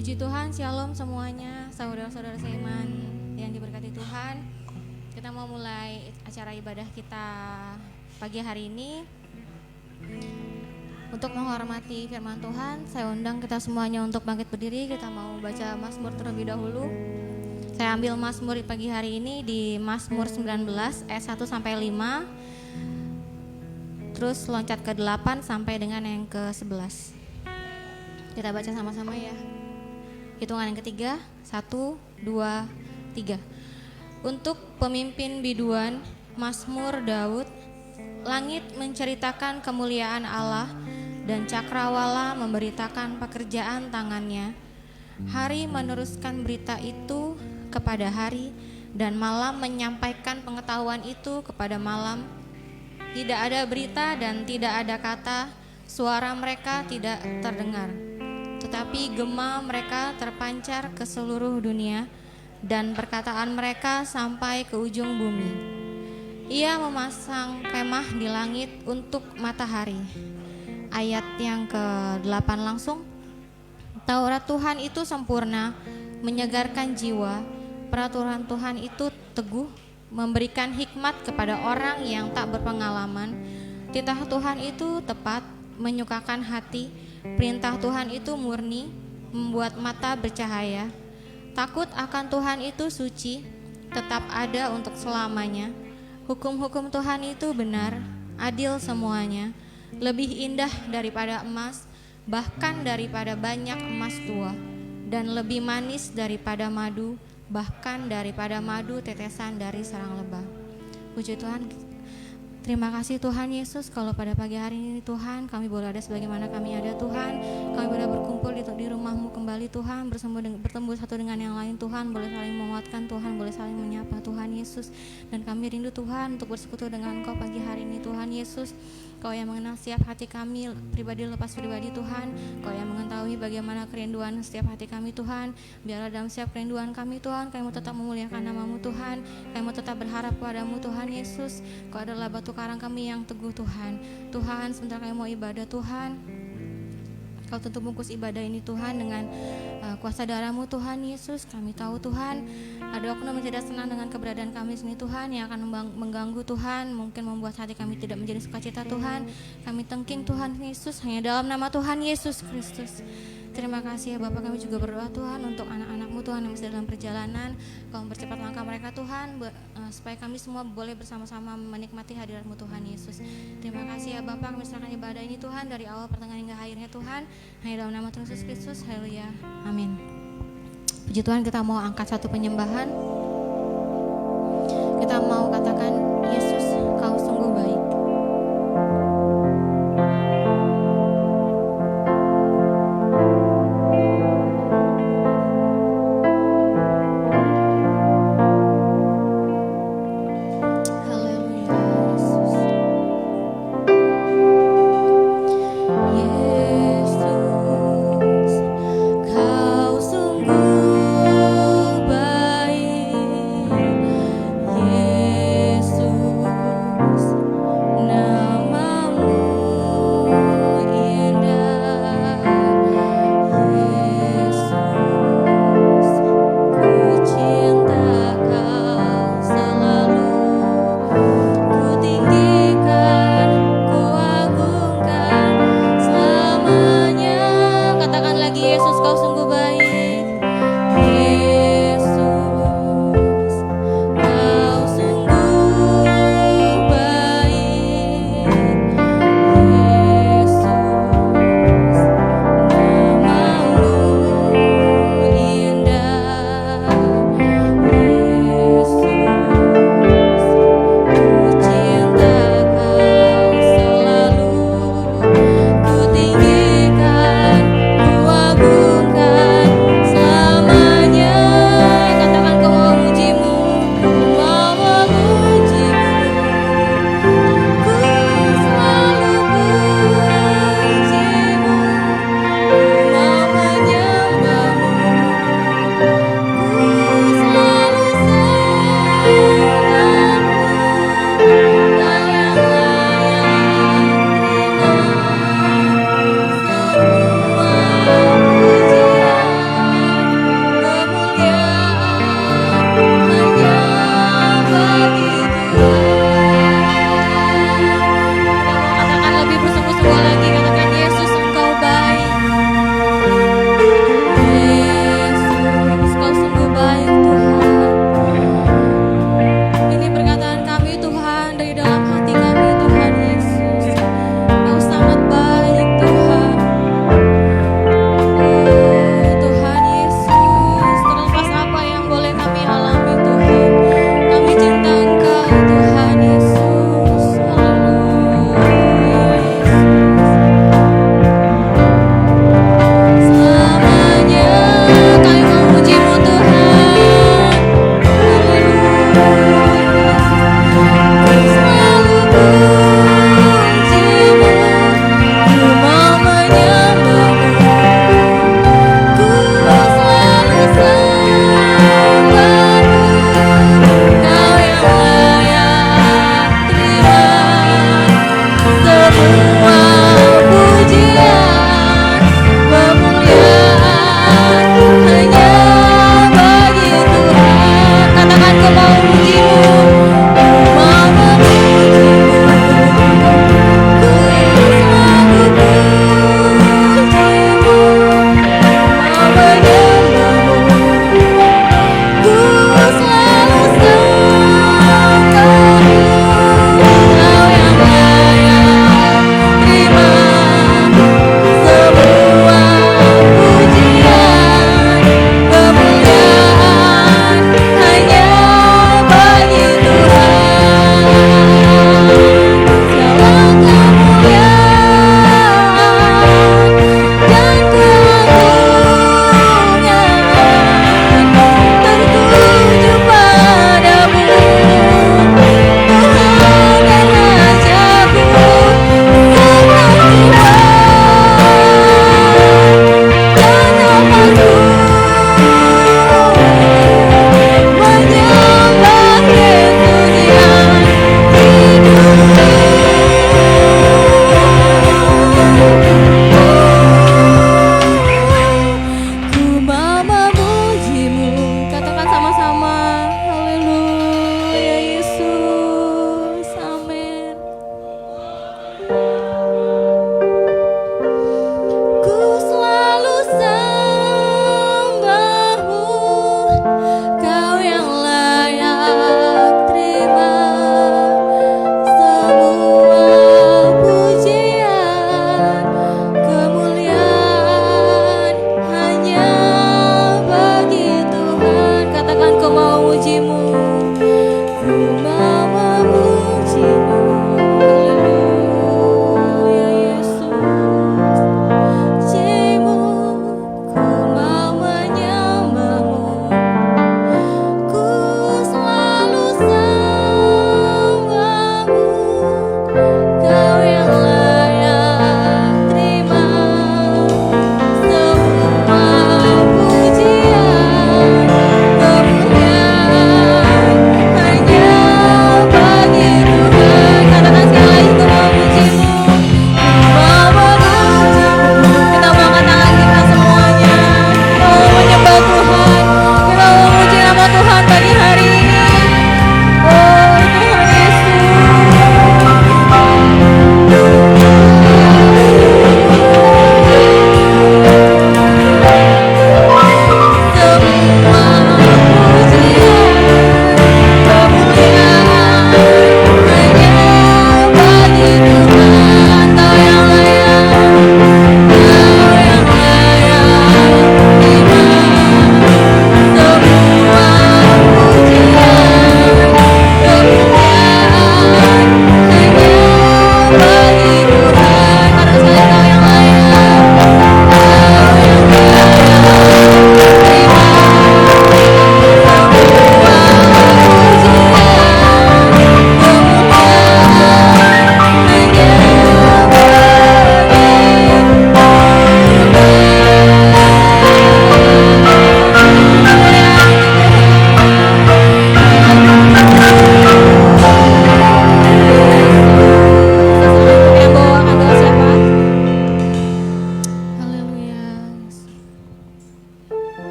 Puji Tuhan, shalom semuanya, saudara-saudara seiman yang diberkati Tuhan. Kita mau mulai acara ibadah kita pagi hari ini. Untuk menghormati firman Tuhan, saya undang kita semuanya untuk bangkit berdiri. Kita mau baca Mazmur terlebih dahulu. Saya ambil Mazmur pagi hari ini di Mazmur 19 ayat 1 sampai 5. Terus loncat ke 8 sampai dengan yang ke 11. Kita baca sama-sama ya. Hitungan yang ketiga, 1, 2, 3. Untuk pemimpin biduan, Mazmur Daud. Langit menceritakan kemuliaan Allah dan cakrawala memberitakan pekerjaan tangannya. Hari meneruskan berita itu kepada hari dan malam menyampaikan pengetahuan itu kepada malam. Tidak ada berita dan tidak ada kata, suara mereka tidak terdengar. Tetapi gema mereka terpancar ke seluruh dunia dan perkataan mereka sampai ke ujung bumi. Ia memasang kemah di langit untuk matahari. Ayat yang ke-8 langsung. Taurat Tuhan itu sempurna, menyegarkan jiwa. Peraturan Tuhan itu teguh, memberikan hikmat kepada orang yang tak berpengalaman. Titah Tuhan itu tepat, menyukakan hati. Perintah Tuhan itu murni, membuat mata bercahaya. Takut akan Tuhan itu suci, tetap ada untuk selamanya. Hukum-hukum Tuhan itu benar, adil semuanya. Lebih indah daripada emas, bahkan daripada banyak emas tua. Dan lebih manis daripada madu, bahkan daripada madu tetesan dari sarang lebah. Puji Tuhan. Terima kasih Tuhan Yesus, kalau pada pagi hari ini Tuhan kami boleh ada sebagaimana kami ada Tuhan. Kami boleh berkumpul di rumah-Mu kembali Tuhan, bertemu satu dengan yang lain Tuhan, boleh saling menguatkan Tuhan, boleh saling menyapa Tuhan Yesus. Dan kami rindu Tuhan untuk bersekutu dengan Engkau pagi hari ini Tuhan Yesus. Kau yang mengenal setiap hati kami, pribadi lepas pribadi Tuhan. Kau yang mengetahui bagaimana kerinduan setiap hati kami Tuhan. Biarlah dalam setiap kerinduan kami Tuhan, kami mau tetap memuliakan nama-Mu Tuhan. Kami mau tetap berharap kepada-Mu Tuhan Yesus. Kau adalah batu karang kami yang teguh Tuhan. Tuhan, sebentar kami mau ibadah Tuhan. Kau tentu bungkus ibadah ini Tuhan dengan kuasa darah-Mu Tuhan Yesus. Kami tahu Tuhan ada oknum yang tidak senang dengan keberadaan kami sini Tuhan, yang akan mengganggu Tuhan, mungkin membuat hati kami tidak menjadi sukacita Tuhan. Kami tengking Tuhan Yesus hanya dalam nama Tuhan Yesus Kristus. Terima kasih ya Bapak, kami juga berdoa Tuhan untuk anak-anak-Mu Tuhan yang masih dalam perjalanan. Kau mempercepat langkah mereka Tuhan, supaya kami semua boleh bersama-sama menikmati hadirat-Mu Tuhan Yesus. Terima kasih ya Bapak, kami serahkan ibadah ini Tuhan dari awal pertengahan hingga akhirnya Tuhan, hanya dalam nama Tuhan Yesus Kristus. Haleluya, amin. Puji Tuhan, kita mau angkat satu penyembahan. Kita mau katakan, Yesus Kau sungguh baik. Yesus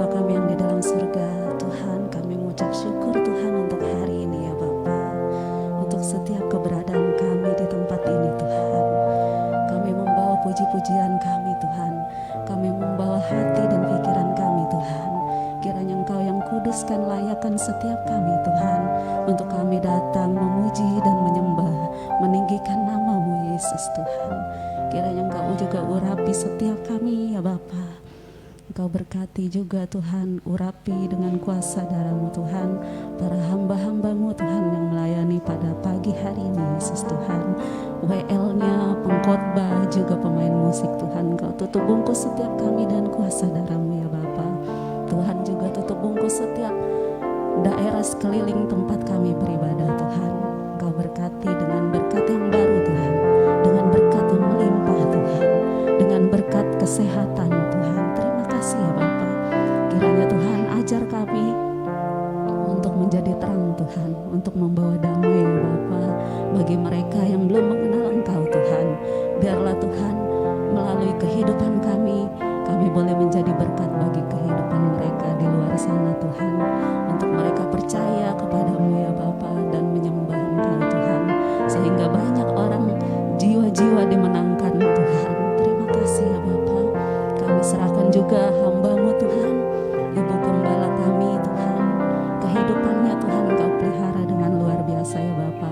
Bapa kami yang di dalam surga, Tuhan, kami mengucap syukur Tuhan untuk hari ini ya Bapa, untuk setiap keberadaan kami di tempat ini Tuhan. Kami membawa puji-pujian kami Tuhan, kami membawa hati dan pikiran kami Tuhan. Kiranya Engkau yang kuduskan, layakkan setiap kami Tuhan, untuk kami datang memuji dan menyembah, meninggikan nama-Mu Yesus Tuhan. Kiranya Engkau juga urapi setiap kami ya Bapa. Engkau berkati juga Tuhan, urapi dengan kuasa darah-Mu Tuhan, para hamba-hamba-Mu Tuhan yang melayani pada pagi hari ini Yesus Tuhan. WL-nya, pengkhotbah, juga pemain musik Tuhan, Engkau tutup bungkus setiap kami dan kuasa darah-Mu ya Bapa. Tuhan juga tutup bungkus setiap daerah sekeliling tempat kami beribadah Tuhan. Engkau berkati dengan berkat yang baru Tuhan, dengan berkat yang melimpah Tuhan, dengan berkat kesehatan Tuhan. Terima kasih ya Bapa. Kiranya Tuhan ajar kami untuk menjadi terang Tuhan, untuk membawa damai ya Bapa bagi mereka yang belum mengenal Engkau Tuhan. Biarlah Tuhan melalui kehidupan kami boleh menjadi berkat bagi kehidupan mereka di luar sana Tuhan, untuk mereka percaya kepada-Mu ya Bapa dan menyembah Engkau Tuhan, sehingga banyak orang jiwa-jiwa dimenangkan Tuhan. Terima kasih ya Bapa. Kami serahkan juga hamba-Mu Tuhan, Ibu Gembala kami Tuhan, kehidupannya Tuhan Engkau pelihara dengan luar biasa ya Bapa.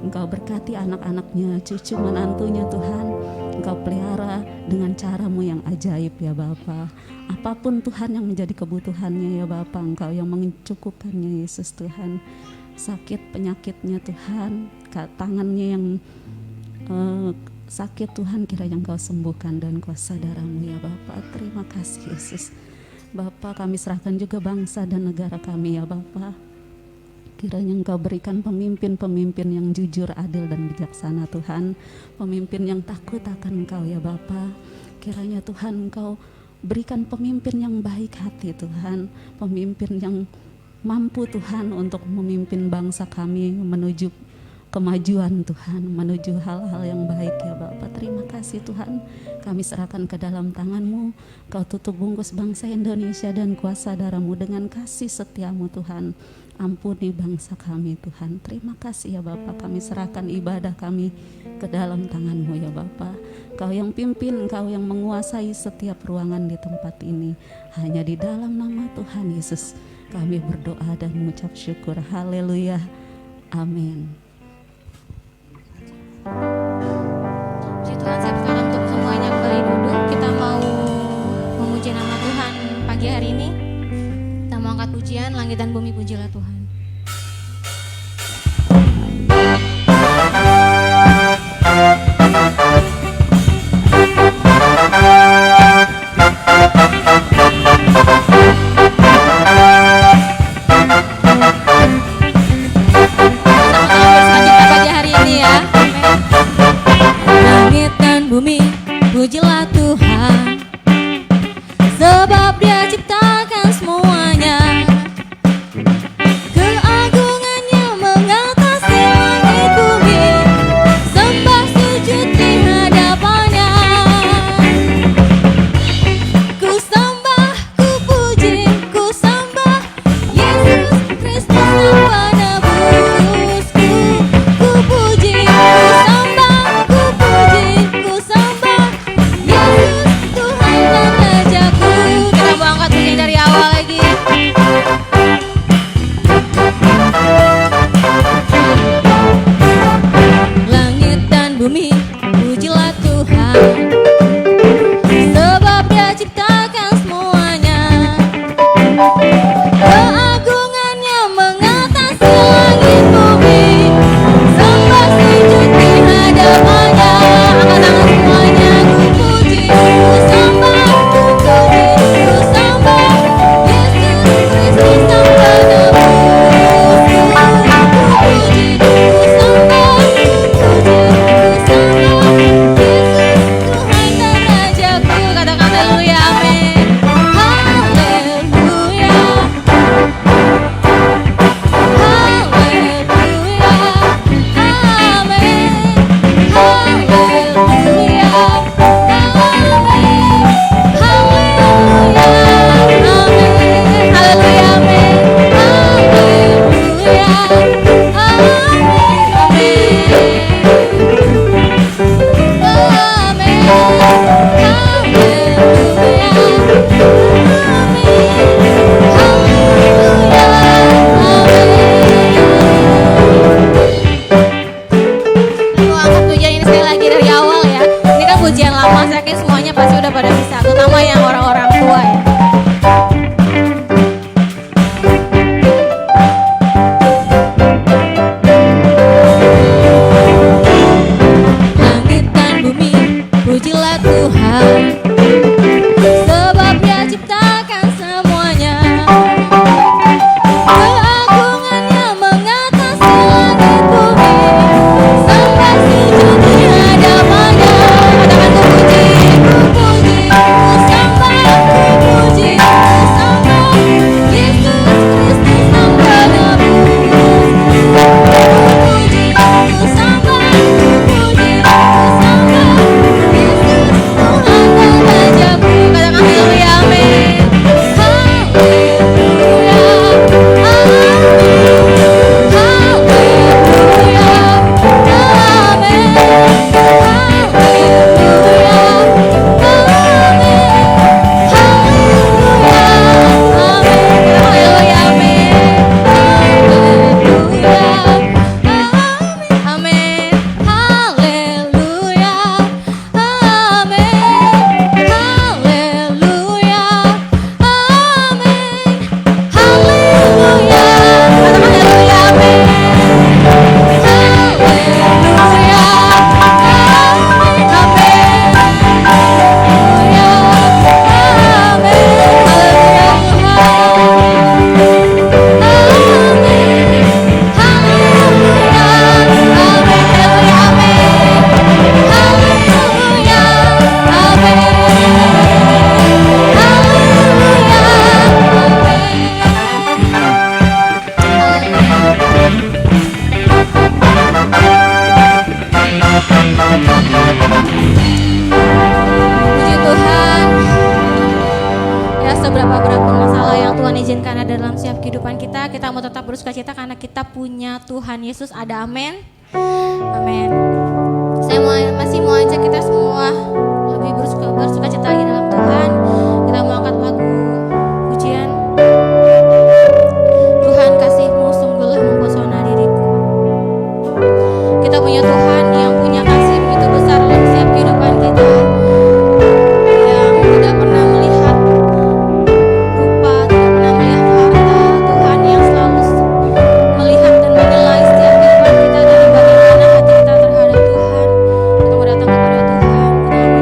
Engkau berkati anak-anaknya, cucu menantunya Tuhan, Engkau pelihara dengan cara-Mu yang ajaib ya Bapa. Apapun Tuhan yang menjadi kebutuhannya ya Bapa, Engkau yang mencukupkannya Yesus Tuhan. Sakit penyakitnya Tuhan, tangannya yang sakit Tuhan, kiranya Engkau sembuhkan dan kuasa darah-Mu ya Bapa. Terima kasih Yesus. Bapa, kami serahkan juga bangsa dan negara kami ya Bapa. Kiranya Engkau berikan pemimpin-pemimpin yang jujur, adil dan bijaksana Tuhan, pemimpin yang takut akan Engkau ya Bapa. Kiranya Tuhan Engkau berikan pemimpin yang baik hati Tuhan, pemimpin yang mampu Tuhan untuk memimpin bangsa kami menuju kemajuan Tuhan, menuju hal-hal yang baik ya Bapa. Terima kasih Tuhan, kami serahkan ke dalam tangan-Mu. Kau tutup bungkus bangsa Indonesia dan kuasa darah-Mu dengan kasih setia-Mu Tuhan. Ampuni bangsa kami Tuhan. Terima kasih ya Bapa, kami serahkan ibadah kami ke dalam tangan-Mu ya Bapa. Kau yang pimpin, Engkau yang menguasai setiap ruangan di tempat ini. Hanya di dalam nama Tuhan Yesus kami berdoa dan mengucap syukur. Haleluya. Amin. Puji Tuhan, saya persilakan untuk semuanya kembali duduk. Kita mau memuji nama Tuhan pagi hari ini. Kita mau angkat pujian, langit dan bumi pujilah Tuhan. Bumi, pujilah Tuhan, sebab Dia ciptakan semuanya. Tuhan izinkan ada dalam setiap kehidupan kita. Kita mau tetap bersukacita karena kita punya Tuhan Yesus. Ada amin. Amin. Saya masih mau ajak kita semua lebih bersukacita lagi dalam Tuhan. Kita mau angkat lagu pujian. Tuhan kasih-Mu sungguhlah mempesona diriku. Kita punya Tuhan yang punya kasih begitu besar dalam setiap kehidupan kita, yang tidak pernah melihat rupa, tidak pernah melihat harta. Tuhan yang selalu melihat dan menilai setiap kehidupan kita dari bagaimana hati kita terhadap Tuhan. Kita mau datang kepada Tuhan dalam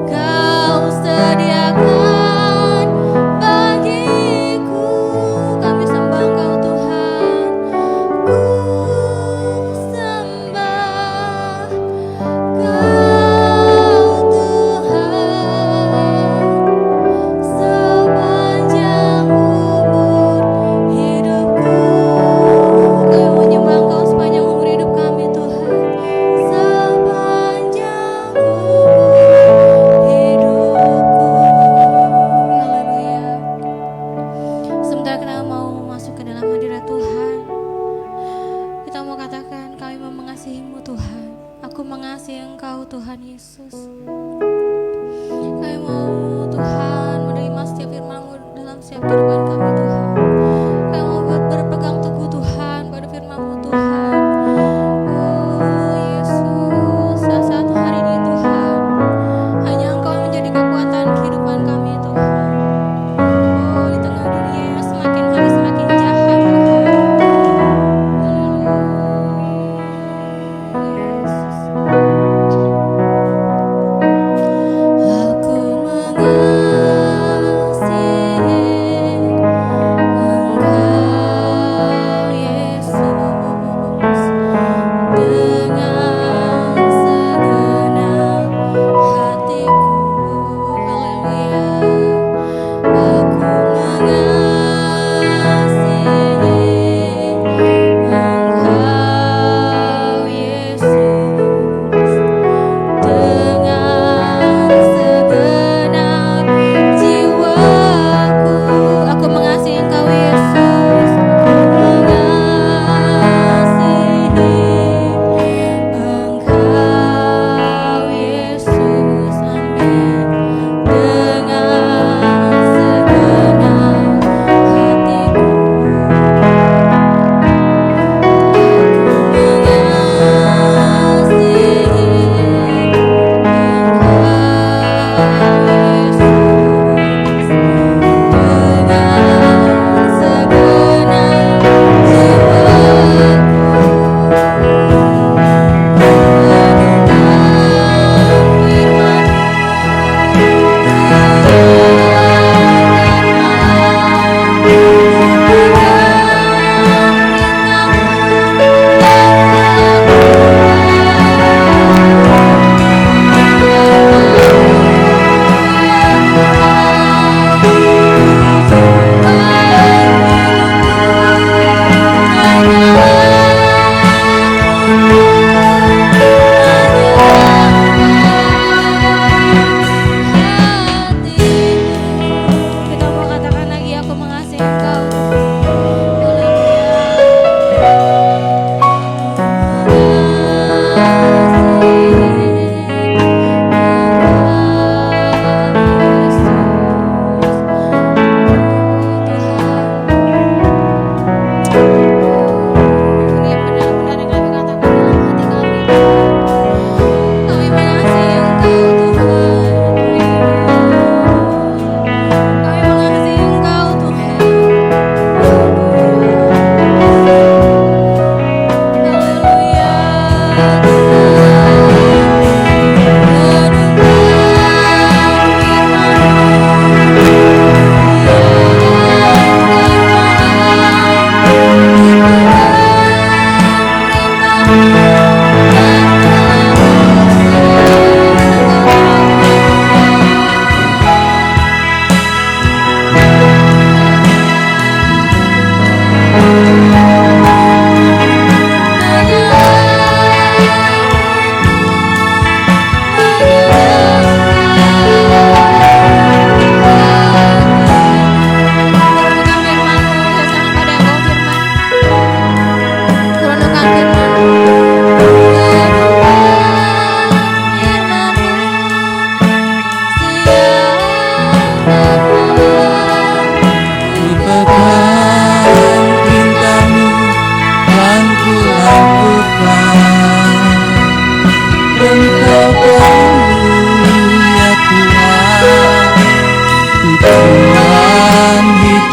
Kau sediakan bagiku. Kami sembah Engkau Tuhan. Ku sembah Kau Tuhan sepanjang umur hidupku. Kami menyembah Engkau sepanjang umur hidup kami Tuhan. Sepanjang umur hidupku. Haleluya. Sebentar kita mau masuk ke dalam hadirat Tuhan. Kita mau katakan kami mau mengasihi-Mu Tuhan. Aku mengasihi Engkau Tuhan Yesus. Kami mau Tuhan menerima setiap firman-Mu dalam setiap kehidupan kami Tuhan. Kami mau berpegang teguh Tuhan pada firman-Mu Tuhan. Oh Yesus, saat hari ini Tuhan, hanya Engkau yang menjadi kekuatan kehidupan kami Tuhan. Oh, di tengah dunia yang semakin hari semakin jahat Tuhan. Haleluya. Yesus.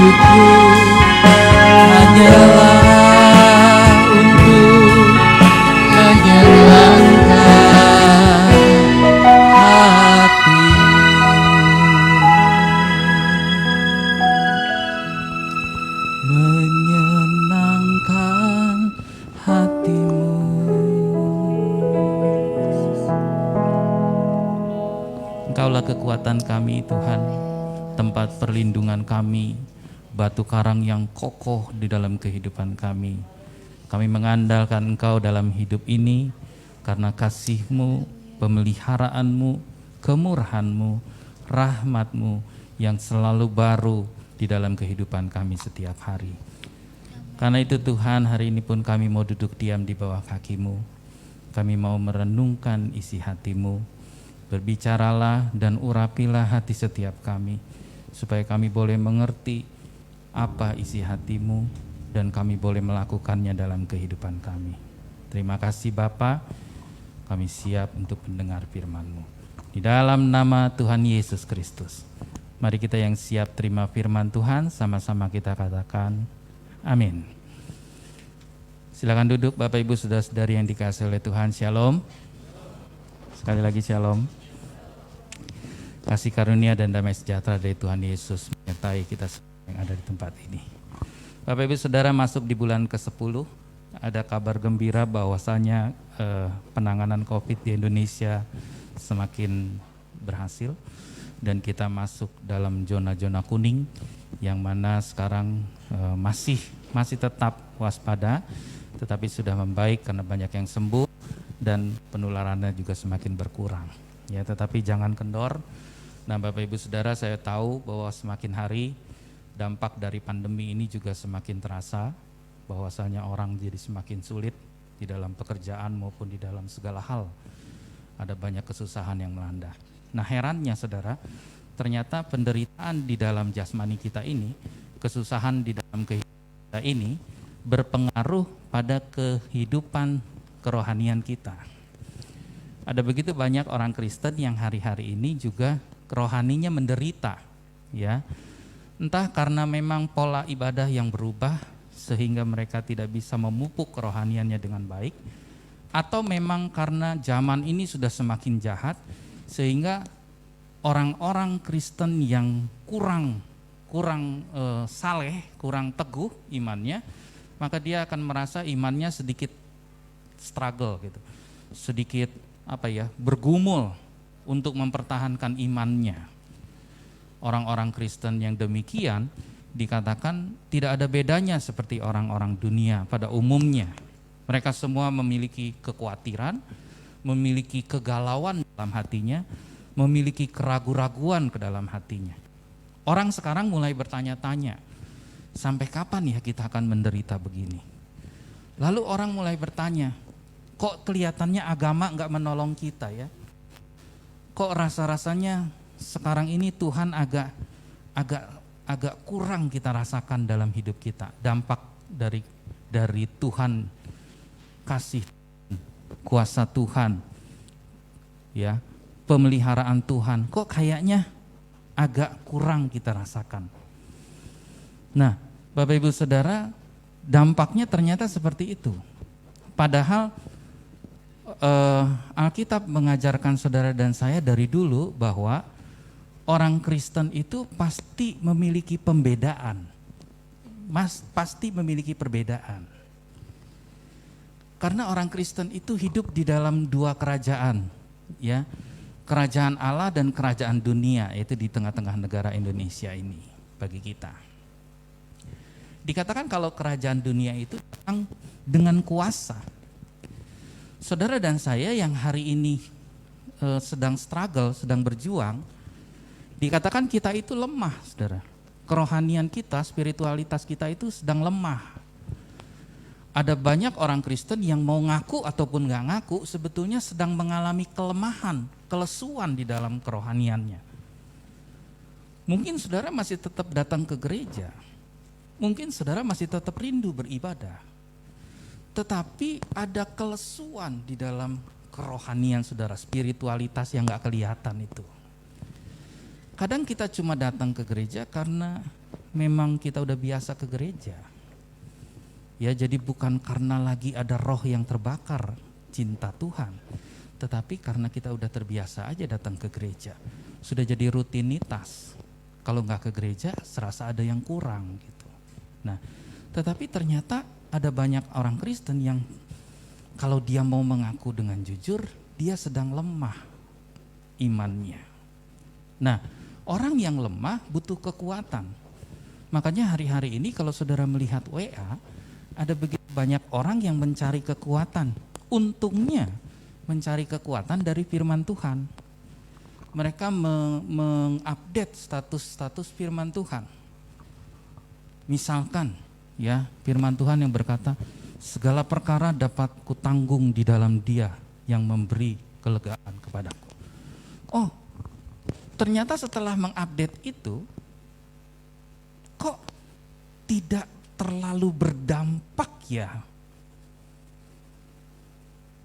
Aku hanyalah untuk menyenangkan Engkaulah kekuatan kami Tuhan, tempat perlindungan kami, batu karang yang kokoh di dalam kehidupan kami. Kami mengandalkan Engkau dalam hidup ini karena kasih-Mu, pemeliharaanmu, kemurahanmu, rahmatmu yang selalu baru di dalam kehidupan kami setiap hari. Karena itu Tuhan, hari ini pun kami mau duduk diam di bawah kaki-Mu. Kami mau merenungkan isi hati-Mu. Berbicaralah dan urapilah hati setiap kami, supaya kami boleh mengerti apa isi hati-Mu dan kami boleh melakukannya dalam kehidupan kami. Terima kasih Bapa, kami siap untuk mendengar firman-Mu. Di dalam nama Tuhan Yesus Kristus, mari kita yang siap terima firman Tuhan, sama-sama kita katakan amin. Silakan duduk Bapak Ibu Saudara-saudari yang dikasihi oleh Tuhan. Shalom. Sekali lagi shalom. Kasih karunia dan damai sejahtera dari Tuhan Yesus menyertai kita semua yang ada di tempat ini. Bapak Ibu Saudara, masuk di bulan ke-10, ada kabar gembira bahwasanya penanganan COVID di Indonesia semakin berhasil dan kita masuk dalam zona-zona kuning yang mana sekarang masih tetap waspada, tetapi sudah membaik karena banyak yang sembuh dan penularannya juga semakin berkurang. Ya, tetapi jangan kendor. Nah, Bapak Ibu Saudara, saya tahu bahwa semakin hari dampak dari pandemi ini juga semakin terasa, bahwasanya orang jadi semakin sulit di dalam pekerjaan maupun di dalam segala hal. Ada banyak kesusahan yang melanda. Nah, herannya Saudara, ternyata penderitaan di dalam jasmani kita ini, kesusahan di dalam kehidupan kita ini berpengaruh pada kehidupan kerohanian kita. Ada begitu banyak orang Kristen yang hari-hari ini juga rohaninya menderita, ya. Entah karena memang pola ibadah yang berubah sehingga mereka tidak bisa memupuk kerohaniannya dengan baik, atau memang karena zaman ini sudah semakin jahat sehingga orang-orang Kristen yang kurang saleh, kurang teguh imannya, maka dia akan merasa imannya sedikit struggle gitu. Sedikit bergumul untuk mempertahankan imannya. Orang-orang Kristen yang demikian dikatakan tidak ada bedanya seperti orang-orang dunia pada umumnya. Mereka semua memiliki kekhawatiran, memiliki kegalauan dalam hatinya, memiliki keraguan-raguan ke dalam hatinya. Orang sekarang mulai bertanya-tanya, sampai kapan ya kita akan menderita begini? Lalu orang mulai bertanya, kok kelihatannya agama enggak menolong kita ya? Kok rasa-rasanya sekarang ini Tuhan agak kurang kita rasakan dalam hidup kita. Dampak dari Tuhan, kasih, kuasa Tuhan, ya, pemeliharaan Tuhan. Kok kayaknya agak kurang kita rasakan. Nah, Bapak Ibu Saudara, dampaknya ternyata seperti itu. Padahal Alkitab mengajarkan saudara dan saya dari dulu bahwa orang Kristen itu pasti memiliki pembedaan. Pasti memiliki perbedaan. Karena orang Kristen itu hidup di dalam dua kerajaan, ya. Kerajaan Allah dan kerajaan dunia, yaitu di tengah-tengah negara Indonesia ini bagi kita. Dikatakan kalau kerajaan dunia itu datang dengan kuasa. Saudara dan saya yang hari ini sedang struggle, sedang berjuang, dikatakan kita itu lemah, saudara. Kerohanian kita, spiritualitas kita itu sedang lemah. Ada banyak orang Kristen yang mau ngaku ataupun gak ngaku sebetulnya sedang mengalami kelemahan, kelesuan di dalam kerohaniannya. Mungkin saudara masih tetap datang ke gereja, mungkin saudara masih tetap rindu beribadah, tetapi ada kelesuan di dalam kerohanian saudara, spiritualitas yang gak kelihatan itu. Kadang kita cuma datang ke gereja karena memang kita udah biasa ke gereja. Ya, jadi bukan karena lagi ada roh yang terbakar cinta Tuhan, tetapi karena kita udah terbiasa aja datang ke gereja. Sudah jadi rutinitas. Kalau nggak ke gereja, serasa ada yang kurang gitu. Nah, tetapi ternyata ada banyak orang Kristen yang kalau dia mau mengaku dengan jujur, dia sedang lemah imannya. Nah, orang yang lemah butuh kekuatan. Makanya hari-hari ini kalau saudara melihat WA, ada begitu banyak orang yang mencari kekuatan. Untungnya mencari kekuatan dari firman Tuhan. Mereka mengupdate status-status firman Tuhan. Misalkan ya, firman Tuhan yang berkata, segala perkara dapat kutanggung di dalam Dia yang memberi kelegaan kepadaku. Oh, ternyata setelah mengupdate itu, kok tidak terlalu berdampak ya?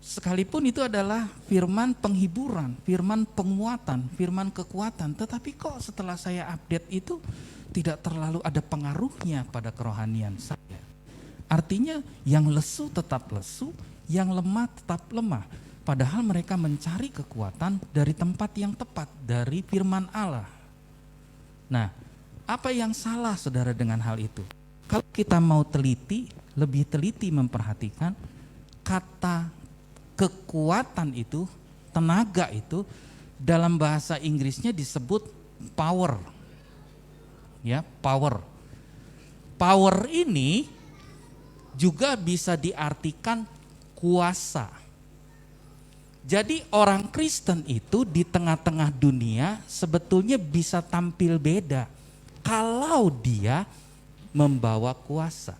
Sekalipun itu adalah firman penghiburan, firman penguatan, firman kekuatan, tetapi kok setelah saya update itu tidak terlalu ada pengaruhnya pada kerohanian saya. Artinya yang lesu tetap lesu, yang lemah tetap lemah. Padahal mereka mencari kekuatan dari tempat yang tepat, dari firman Allah. Nah, apa yang salah saudara dengan hal itu? Kalau kita mau teliti, lebih teliti memperhatikan kata kekuatan itu, tenaga itu, dalam bahasa Inggrisnya disebut power. Ya, power. Power ini juga bisa diartikan kuasa. Jadi orang Kristen itu di tengah-tengah dunia sebetulnya bisa tampil beda kalau dia membawa kuasa.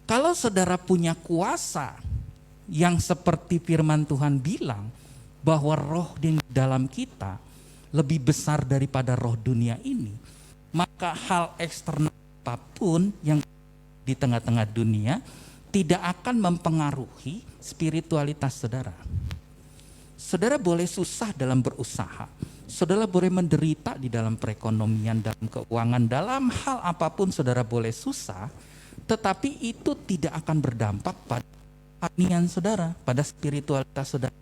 Kalau saudara punya kuasa yang seperti firman Tuhan bilang bahwa roh di dalam kita lebih besar daripada roh dunia ini, maka hal eksternal apapun yang di tengah-tengah dunia tidak akan mempengaruhi spiritualitas saudara. Saudara boleh susah dalam berusaha, saudara boleh menderita di dalam perekonomian, dalam keuangan, dalam hal apapun saudara boleh susah, tetapi itu tidak akan berdampak pada kerohanian saudara, pada spiritualitas saudara.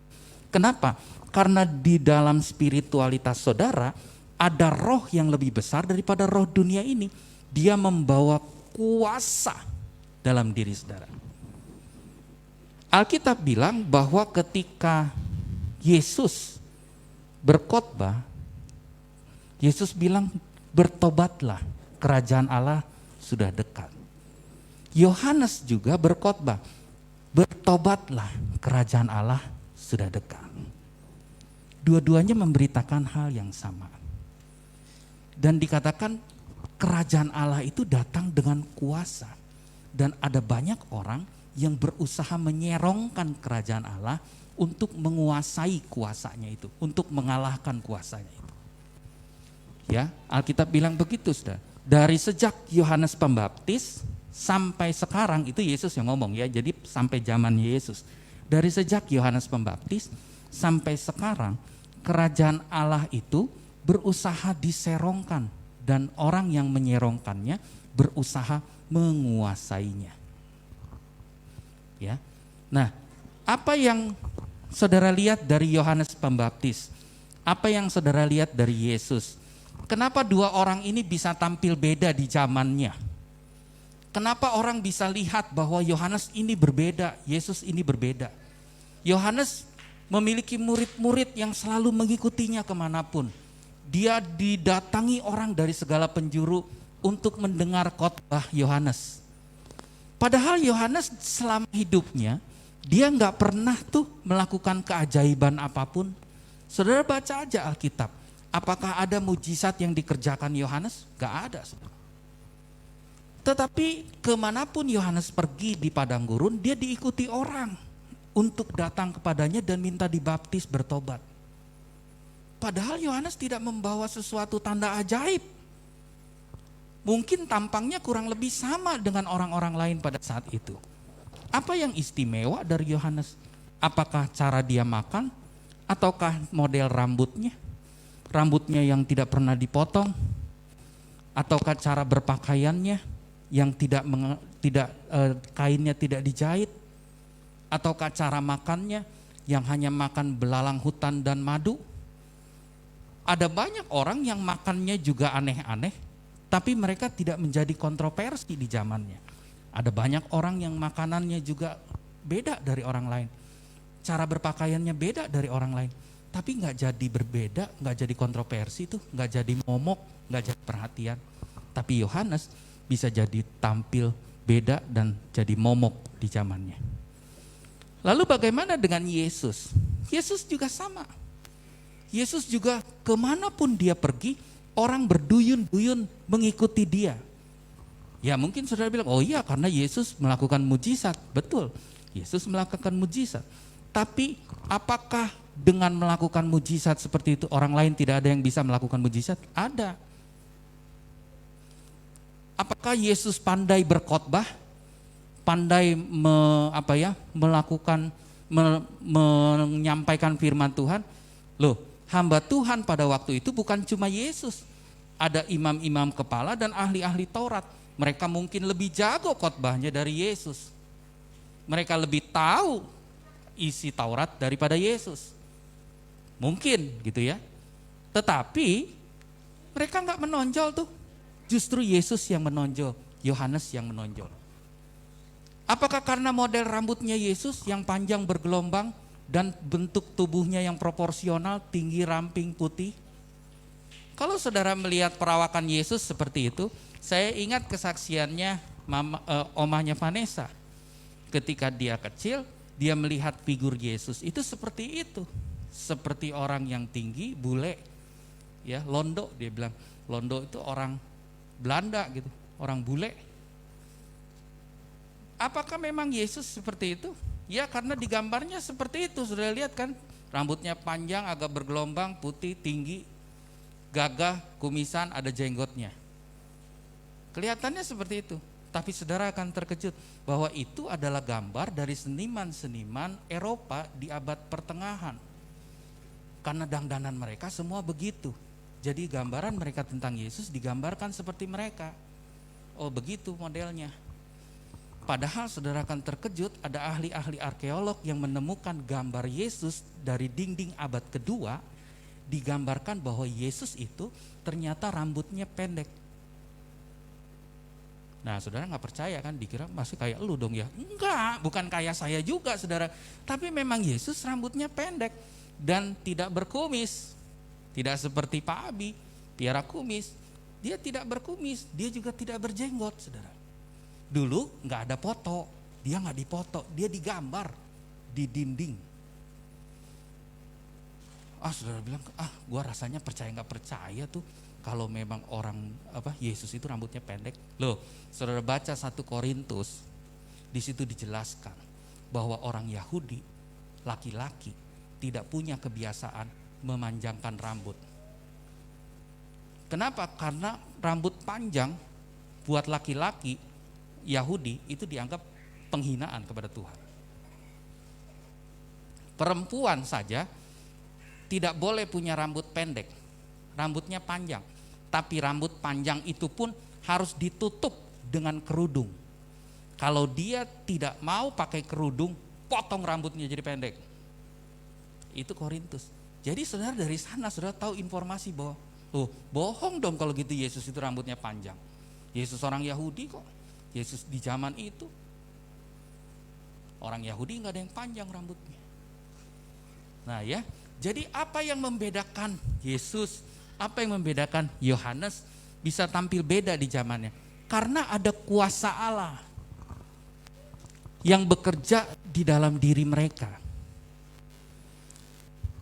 Kenapa? Karena di dalam spiritualitas saudara ada roh yang lebih besar daripada roh dunia ini. Dia membawa kuasa dalam diri saudara. Alkitab bilang bahwa ketika Yesus berkhotbah, Yesus bilang, bertobatlah, kerajaan Allah sudah dekat. Yohanes juga berkhotbah, bertobatlah, kerajaan Allah sudah dekat. Dua-duanya memberitakan hal yang sama. Dan dikatakan kerajaan Allah itu datang dengan kuasa. Dan ada banyak orang yang berusaha menyerongkan kerajaan Allah untuk menguasai kuasanya itu, untuk mengalahkan kuasanya itu. Ya, Alkitab bilang begitu, Saudara. Dari sejak Yohanes Pembaptis sampai sekarang, itu Yesus yang ngomong ya, jadi sampai zaman Yesus. Dari sejak Yohanes Pembaptis sampai sekarang, kerajaan Allah itu berusaha diserongkan dan orang yang menyerongkannya berusaha menguasainya. Ya. Nah, apa yang saudara lihat dari Yohanes Pembaptis? Apa yang saudara lihat dari Yesus? Kenapa dua orang ini bisa tampil beda di zamannya? Kenapa orang bisa lihat bahwa Yohanes ini berbeda, Yesus ini berbeda? Yohanes memiliki murid-murid yang selalu mengikutinya kemanapun. Dia didatangi orang dari segala penjuru untuk mendengar khotbah Yohanes. Padahal Yohanes selama hidupnya, dia nggak pernah tuh melakukan keajaiban apapun. Saudara baca aja Alkitab. Apakah ada mujizat yang dikerjakan Yohanes? Gak ada. Tetapi kemanapun Yohanes pergi di padang gurun, dia diikuti orang untuk datang kepadanya dan minta dibaptis bertobat. Padahal Yohanes tidak membawa sesuatu tanda ajaib. Mungkin tampangnya kurang lebih sama dengan orang-orang lain pada saat itu. Apa yang istimewa dari Yohanes? Apakah cara dia makan? Ataukah model rambutnya? Rambutnya yang tidak pernah dipotong? Ataukah cara berpakaiannya yang kainnya tidak dijahit? Ataukah cara makannya yang hanya makan belalang hutan dan madu? Ada banyak orang yang makannya juga aneh-aneh, tapi mereka tidak menjadi kontroversi di zamannya. Ada banyak orang yang makanannya juga beda dari orang lain. Cara berpakaiannya beda dari orang lain. tapi nggak jadi berbeda, nggak jadi kontroversi tuh, nggak jadi momok, nggak jadi perhatian. Tapi Yohanes bisa jadi tampil beda dan jadi momok di zamannya. Lalu bagaimana dengan Yesus? Yesus juga sama. Yesus juga kemanapun dia pergi, orang berduyun-duyun mengikuti dia. Ya mungkin saudara bilang, oh iya karena Yesus melakukan mujizat. Betul, Yesus melakukan mujizat. Tapi apakah dengan melakukan mujizat seperti itu orang lain tidak ada yang bisa melakukan mujizat? Ada. Apakah Yesus pandai berkhotbah? Pandai menyampaikan firman Tuhan? Loh, hamba Tuhan pada waktu itu bukan cuma Yesus. Ada imam-imam kepala dan ahli-ahli Taurat. Mereka mungkin lebih jago khotbahnya dari Yesus. Mereka lebih tahu isi Taurat daripada Yesus. Mungkin gitu ya. Tetapi mereka nggak menonjol tuh. Justru Yesus yang menonjol, Yohanes yang menonjol. Apakah karena model rambutnya Yesus yang panjang bergelombang dan bentuk tubuhnya yang proporsional, tinggi, ramping, putih? Kalau saudara melihat perawakan Yesus seperti itu, saya ingat kesaksiannya omahnya Vanessa. Ketika dia kecil, dia melihat figur Yesus itu seperti itu. Seperti orang yang tinggi, bule, ya londo, dia bilang. Londo itu orang Belanda gitu, orang bule. Apakah memang Yesus seperti itu? Ya karena digambarnya seperti itu, sudah lihat kan? Rambutnya panjang, agak bergelombang, putih, tinggi, gagah, kumisan, ada jenggotnya. Kelihatannya seperti itu. Tapi saudara akan terkejut bahwa itu adalah gambar dari seniman-seniman Eropa di abad pertengahan. Karena dandanan mereka semua begitu. Jadi gambaran mereka tentang Yesus digambarkan seperti mereka. Oh begitu modelnya. Padahal saudara akan terkejut, ada ahli-ahli arkeolog yang menemukan gambar Yesus dari dinding abad kedua, digambarkan bahwa Yesus itu ternyata rambutnya pendek. Nah saudara nggak percaya kan, dikira masih kayak lu dong ya. Enggak, bukan kayak saya juga saudara. Tapi memang Yesus rambutnya pendek dan tidak berkumis. Tidak seperti Pak Abi, piara kumis. Dia tidak berkumis, dia juga tidak berjenggot saudara. Dulu nggak ada foto, dia nggak dipoto, dia digambar di dinding. Saudara bilang, gua rasanya percaya nggak percaya tuh. Kalau memang orang Yesus itu rambutnya pendek. Loh, saudara baca 1 Korintus, di situ dijelaskan bahwa orang Yahudi, laki-laki tidak punya kebiasaan memanjangkan rambut. Kenapa? Karena rambut panjang buat laki-laki Yahudi itu dianggap penghinaan kepada Tuhan. Perempuan saja tidak boleh punya rambut pendek, rambutnya panjang. Tapi rambut panjang itu pun harus ditutup dengan kerudung. Kalau dia tidak mau pakai kerudung, potong rambutnya jadi pendek. Itu Korintus. Jadi saudara dari sana saudara tahu informasi bahwa bohong dong kalau gitu Yesus itu rambutnya panjang. Yesus orang Yahudi kok. Yesus di zaman itu orang Yahudi nggak ada yang panjang rambutnya. Nah ya, jadi apa yang membedakan Yesus, apa yang membedakan Yohanes bisa tampil beda di zamannya? Karena ada kuasa Allah yang bekerja di dalam diri mereka.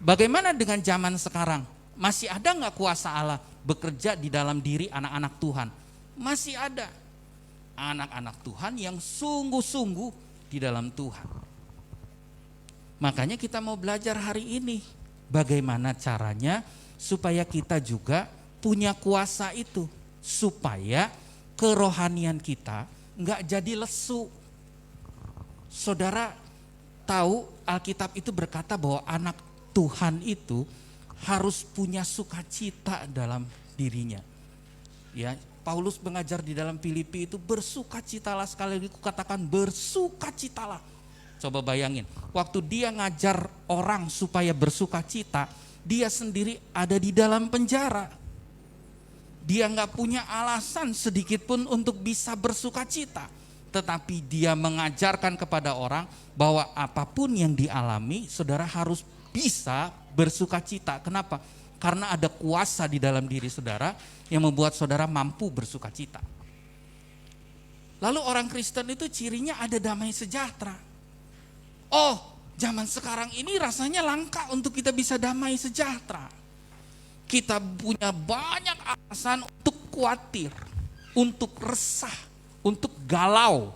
Bagaimana dengan zaman sekarang? Masih ada nggak kuasa Allah bekerja di dalam diri anak-anak Tuhan? Masih ada. Anak-anak Tuhan yang sungguh-sungguh di dalam Tuhan. Makanya kita mau belajar hari ini. Bagaimana caranya supaya kita juga punya kuasa itu. Supaya kerohanian kita nggak jadi lesu. Saudara tahu Alkitab itu berkata bahwa anak Tuhan itu harus punya sukacita dalam dirinya. Ya, Paulus mengajar di dalam Filipi itu bersukacitalah, sekali lagi kukatakan bersukacitalah. Coba bayangin, waktu dia ngajar orang supaya bersukacita, dia sendiri ada di dalam penjara. Dia nggak punya alasan sedikit pun untuk bisa bersukacita. tetapi dia mengajarkan kepada orang bahwa apapun yang dialami, saudara harus bisa bersuka cita. Kenapa? Karena ada kuasa di dalam diri saudara yang membuat saudara mampu bersuka cita. Lalu orang Kristen itu cirinya ada damai sejahtera. Oh, zaman sekarang ini rasanya langka untuk kita bisa damai sejahtera. Kita punya banyak alasan untuk khawatir, untuk resah, untuk galau.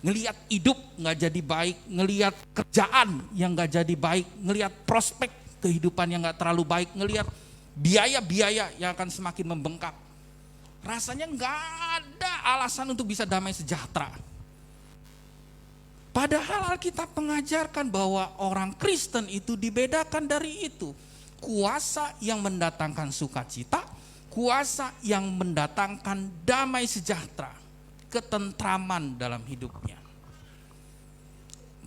Ngelihat hidup gak jadi baik, ngelihat kerjaan yang gak jadi baik, ngelihat prospek kehidupan yang gak terlalu baik, ngelihat biaya-biaya yang akan semakin membengkak. Rasanya gak ada alasan untuk bisa damai sejahtera. Padahal Alkitab mengajarkan bahwa orang Kristen itu dibedakan dari itu. Kuasa yang mendatangkan sukacita, kuasa yang mendatangkan damai sejahtera, ketentraman dalam hidupnya.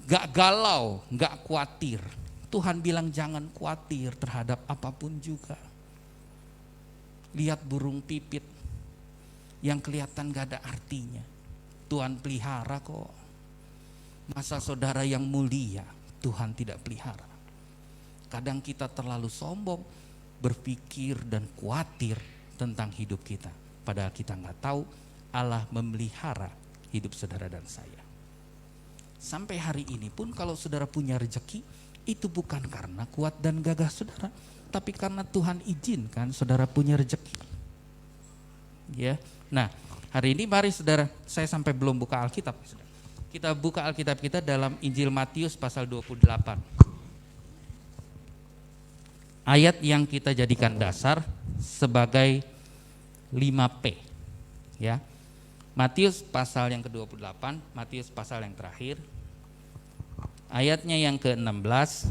Gak galau, gak khawatir. Tuhan bilang jangan khawatir terhadap apapun juga. Lihat burung pipit yang kelihatan gak ada artinya. Tuhan pelihara kok. Masa saudara yang mulia Tuhan tidak pelihara? Kadang kita terlalu sombong, berpikir dan khawatir tentang hidup kita. Padahal kita gak tahu Allah memelihara hidup saudara dan saya. Sampai hari ini pun kalau saudara punya rezeki, itu bukan karena kuat dan gagah saudara, tapi karena Tuhan izinkan saudara punya rezeki. Ya. Nah, hari ini mari saudara, saya sampai belum buka Alkitab. Kita buka Alkitab kita dalam Injil Matius pasal 28. Ayat yang kita jadikan dasar sebagai 5P. Ya. Matius pasal yang ke-28, Matius pasal yang terakhir. Ayatnya yang ke-16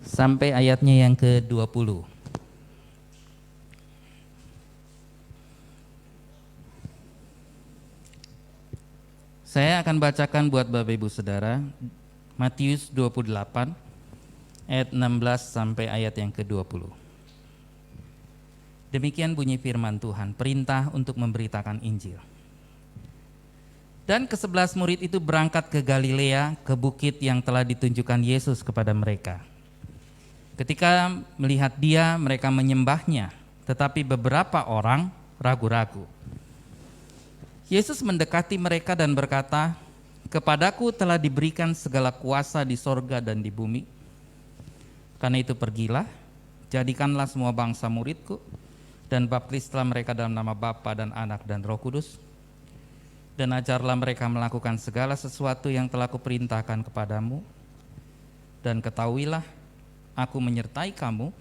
sampai ayatnya yang ke-20. Saya akan bacakan buat Bapak Ibu Saudara Matius 28 ayat 16 sampai ayat yang ke-20. Demikian bunyi firman Tuhan, perintah untuk memberitakan Injil. Dan ke-11 murid itu berangkat ke Galilea, ke bukit yang telah ditunjukkan Yesus kepada mereka. Ketika melihat dia, mereka menyembahnya, tetapi beberapa orang ragu-ragu. Yesus mendekati mereka dan berkata, "Kepadaku telah diberikan segala kuasa di sorga dan di bumi. Karena itu pergilah, jadikanlah semua bangsa muridku, dan baptislah mereka dalam nama Bapa dan Anak dan Roh Kudus. Dan ajarlah mereka melakukan segala sesuatu yang telah kuperintahkan kepadamu. Dan ketahuilah, aku menyertai kamu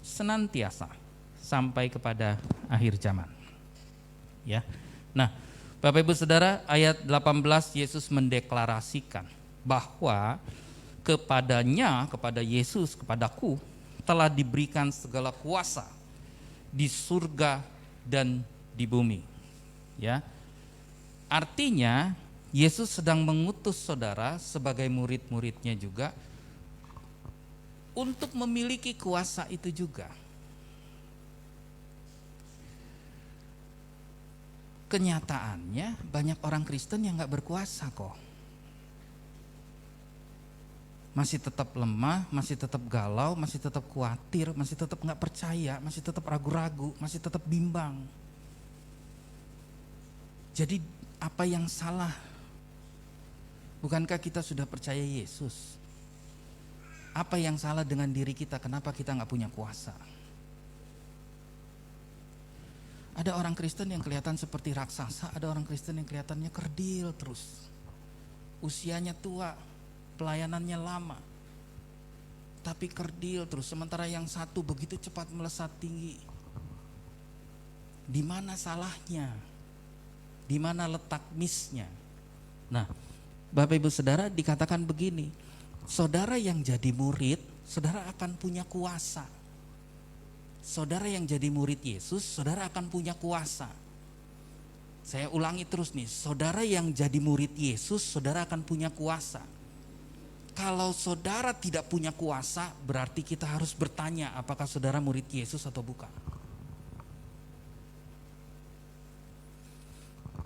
senantiasa sampai kepada akhir zaman." Ya. Nah, Bapak Ibu Saudara, ayat 18 Yesus mendeklarasikan bahwa kepadanya, kepada Yesus, kepadaku telah diberikan segala kuasa di surga dan di bumi. Ya. Artinya Yesus sedang mengutus saudara sebagai murid-muridnya juga untuk memiliki kuasa itu juga. Kenyataannya banyak orang Kristen yang gak berkuasa kok. Masih tetap lemah, masih tetap galau, masih tetap khawatir, masih tetap gak percaya, masih tetap ragu-ragu, masih tetap bimbang. Jadi apa yang salah? Bukankah kita sudah percaya Yesus? Apa yang salah dengan diri kita? Kenapa kita gak punya kuasa? Ada orang Kristen yang kelihatan seperti raksasa, ada orang Kristen yang kelihatannya kerdil terus. Usianya tua, pelayanannya lama, tapi kerdil terus. Sementara yang satu begitu cepat melesat tinggi. Di mana salahnya? Di mana letak miss-nya? Nah, Bapak Ibu Saudara, dikatakan begini, saudara yang jadi murid, saudara akan punya kuasa. Saudara yang jadi murid Yesus, saudara akan punya kuasa. Saya ulangi terus nih, saudara yang jadi murid Yesus, saudara akan punya kuasa. Kalau saudara tidak punya kuasa, berarti kita harus bertanya apakah saudara murid Yesus atau bukan.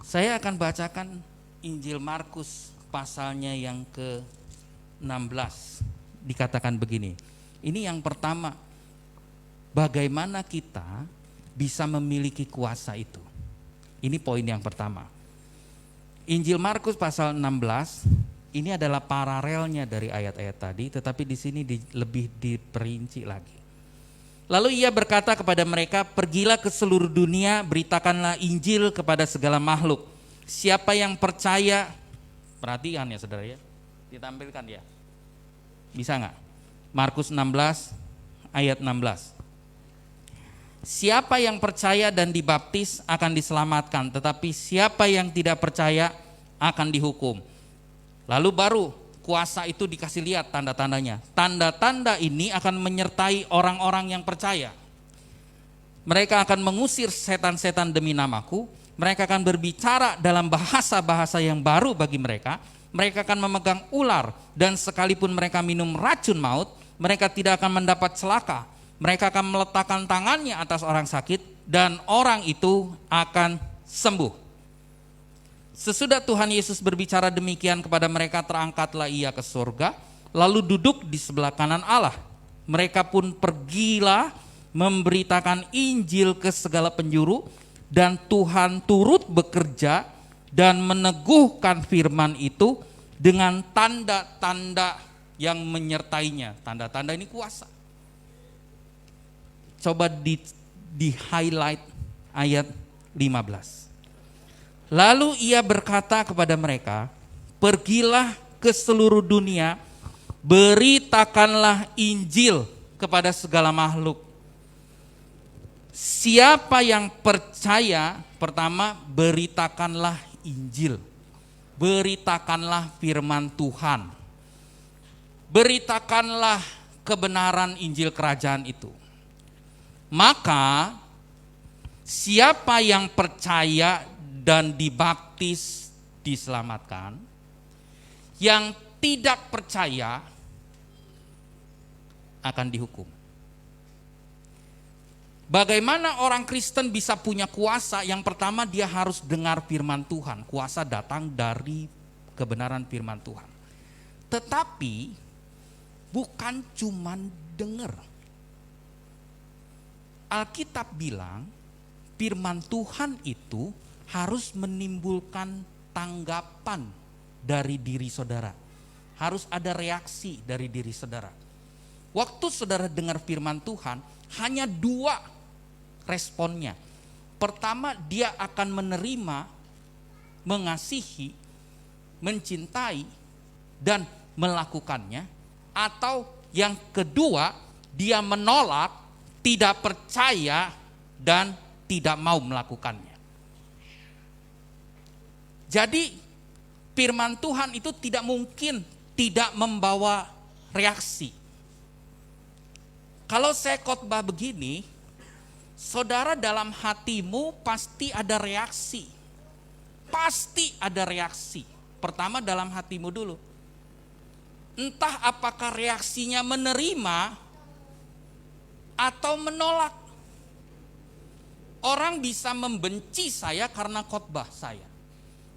Saya akan bacakan Injil Markus pasalnya yang ke-16. Dikatakan begini. Ini yang pertama, bagaimana kita bisa memiliki kuasa itu. Ini poin yang pertama. Injil Markus pasal 16 ini adalah paralelnya dari ayat-ayat tadi, tetapi di sini lebih diperinci lagi. Lalu ia berkata kepada mereka, pergilah ke seluruh dunia, beritakanlah Injil kepada segala makhluk. Siapa yang percaya, perhatikan ya saudara ya, ditampilkan ya. Bisa nggak? Markus 16 ayat 16. Siapa yang percaya dan dibaptis akan diselamatkan, tetapi siapa yang tidak percaya akan dihukum. Lalu baru kuasa itu dikasih lihat tanda-tandanya. Tanda-tanda ini akan menyertai orang-orang yang percaya. Mereka akan mengusir setan-setan demi namaku. Mereka akan berbicara dalam bahasa-bahasa yang baru bagi mereka. Mereka akan memegang ular, dan sekalipun mereka minum racun maut, mereka tidak akan mendapat celaka. Mereka akan meletakkan tangannya atas orang sakit, dan orang itu akan sembuh. Sesudah Tuhan Yesus berbicara demikian kepada mereka, terangkatlah ia ke surga, lalu duduk di sebelah kanan Allah. Mereka pun pergilah memberitakan Injil ke segala penjuru, dan Tuhan turut bekerja dan meneguhkan firman itu dengan tanda-tanda yang menyertainya. Tanda-tanda ini kuasa. Coba di highlight ayat 15. Lalu ia berkata kepada mereka, pergilah ke seluruh dunia, beritakanlah Injil kepada segala makhluk. Siapa yang percaya, pertama beritakanlah Injil. Beritakanlah firman Tuhan. Beritakanlah kebenaran Injil kerajaan itu. Maka siapa yang percaya dan dibaptis diselamatkan, yang tidak percaya akan dihukum. Bagaimana orang Kristen bisa punya kuasa? Yang pertama, dia harus dengar firman Tuhan. Kuasa datang dari kebenaran firman Tuhan. Tetapi bukan cuman dengar. Alkitab bilang firman Tuhan itu harus menimbulkan tanggapan dari diri saudara. Harus ada reaksi dari diri saudara. Waktu saudara dengar firman Tuhan, hanya dua responnya. Pertama, dia akan menerima, mengasihi, mencintai, dan melakukannya. Atau yang kedua, dia menolak, tidak percaya, dan tidak mau melakukannya. Jadi firman Tuhan itu tidak mungkin tidak membawa reaksi. Kalau saya khotbah begini, saudara dalam hatimu pasti ada reaksi. Pasti ada reaksi. Pertama dalam hatimu dulu. Entah apakah reaksinya menerima atau menolak. Orang bisa membenci saya karena khotbah saya.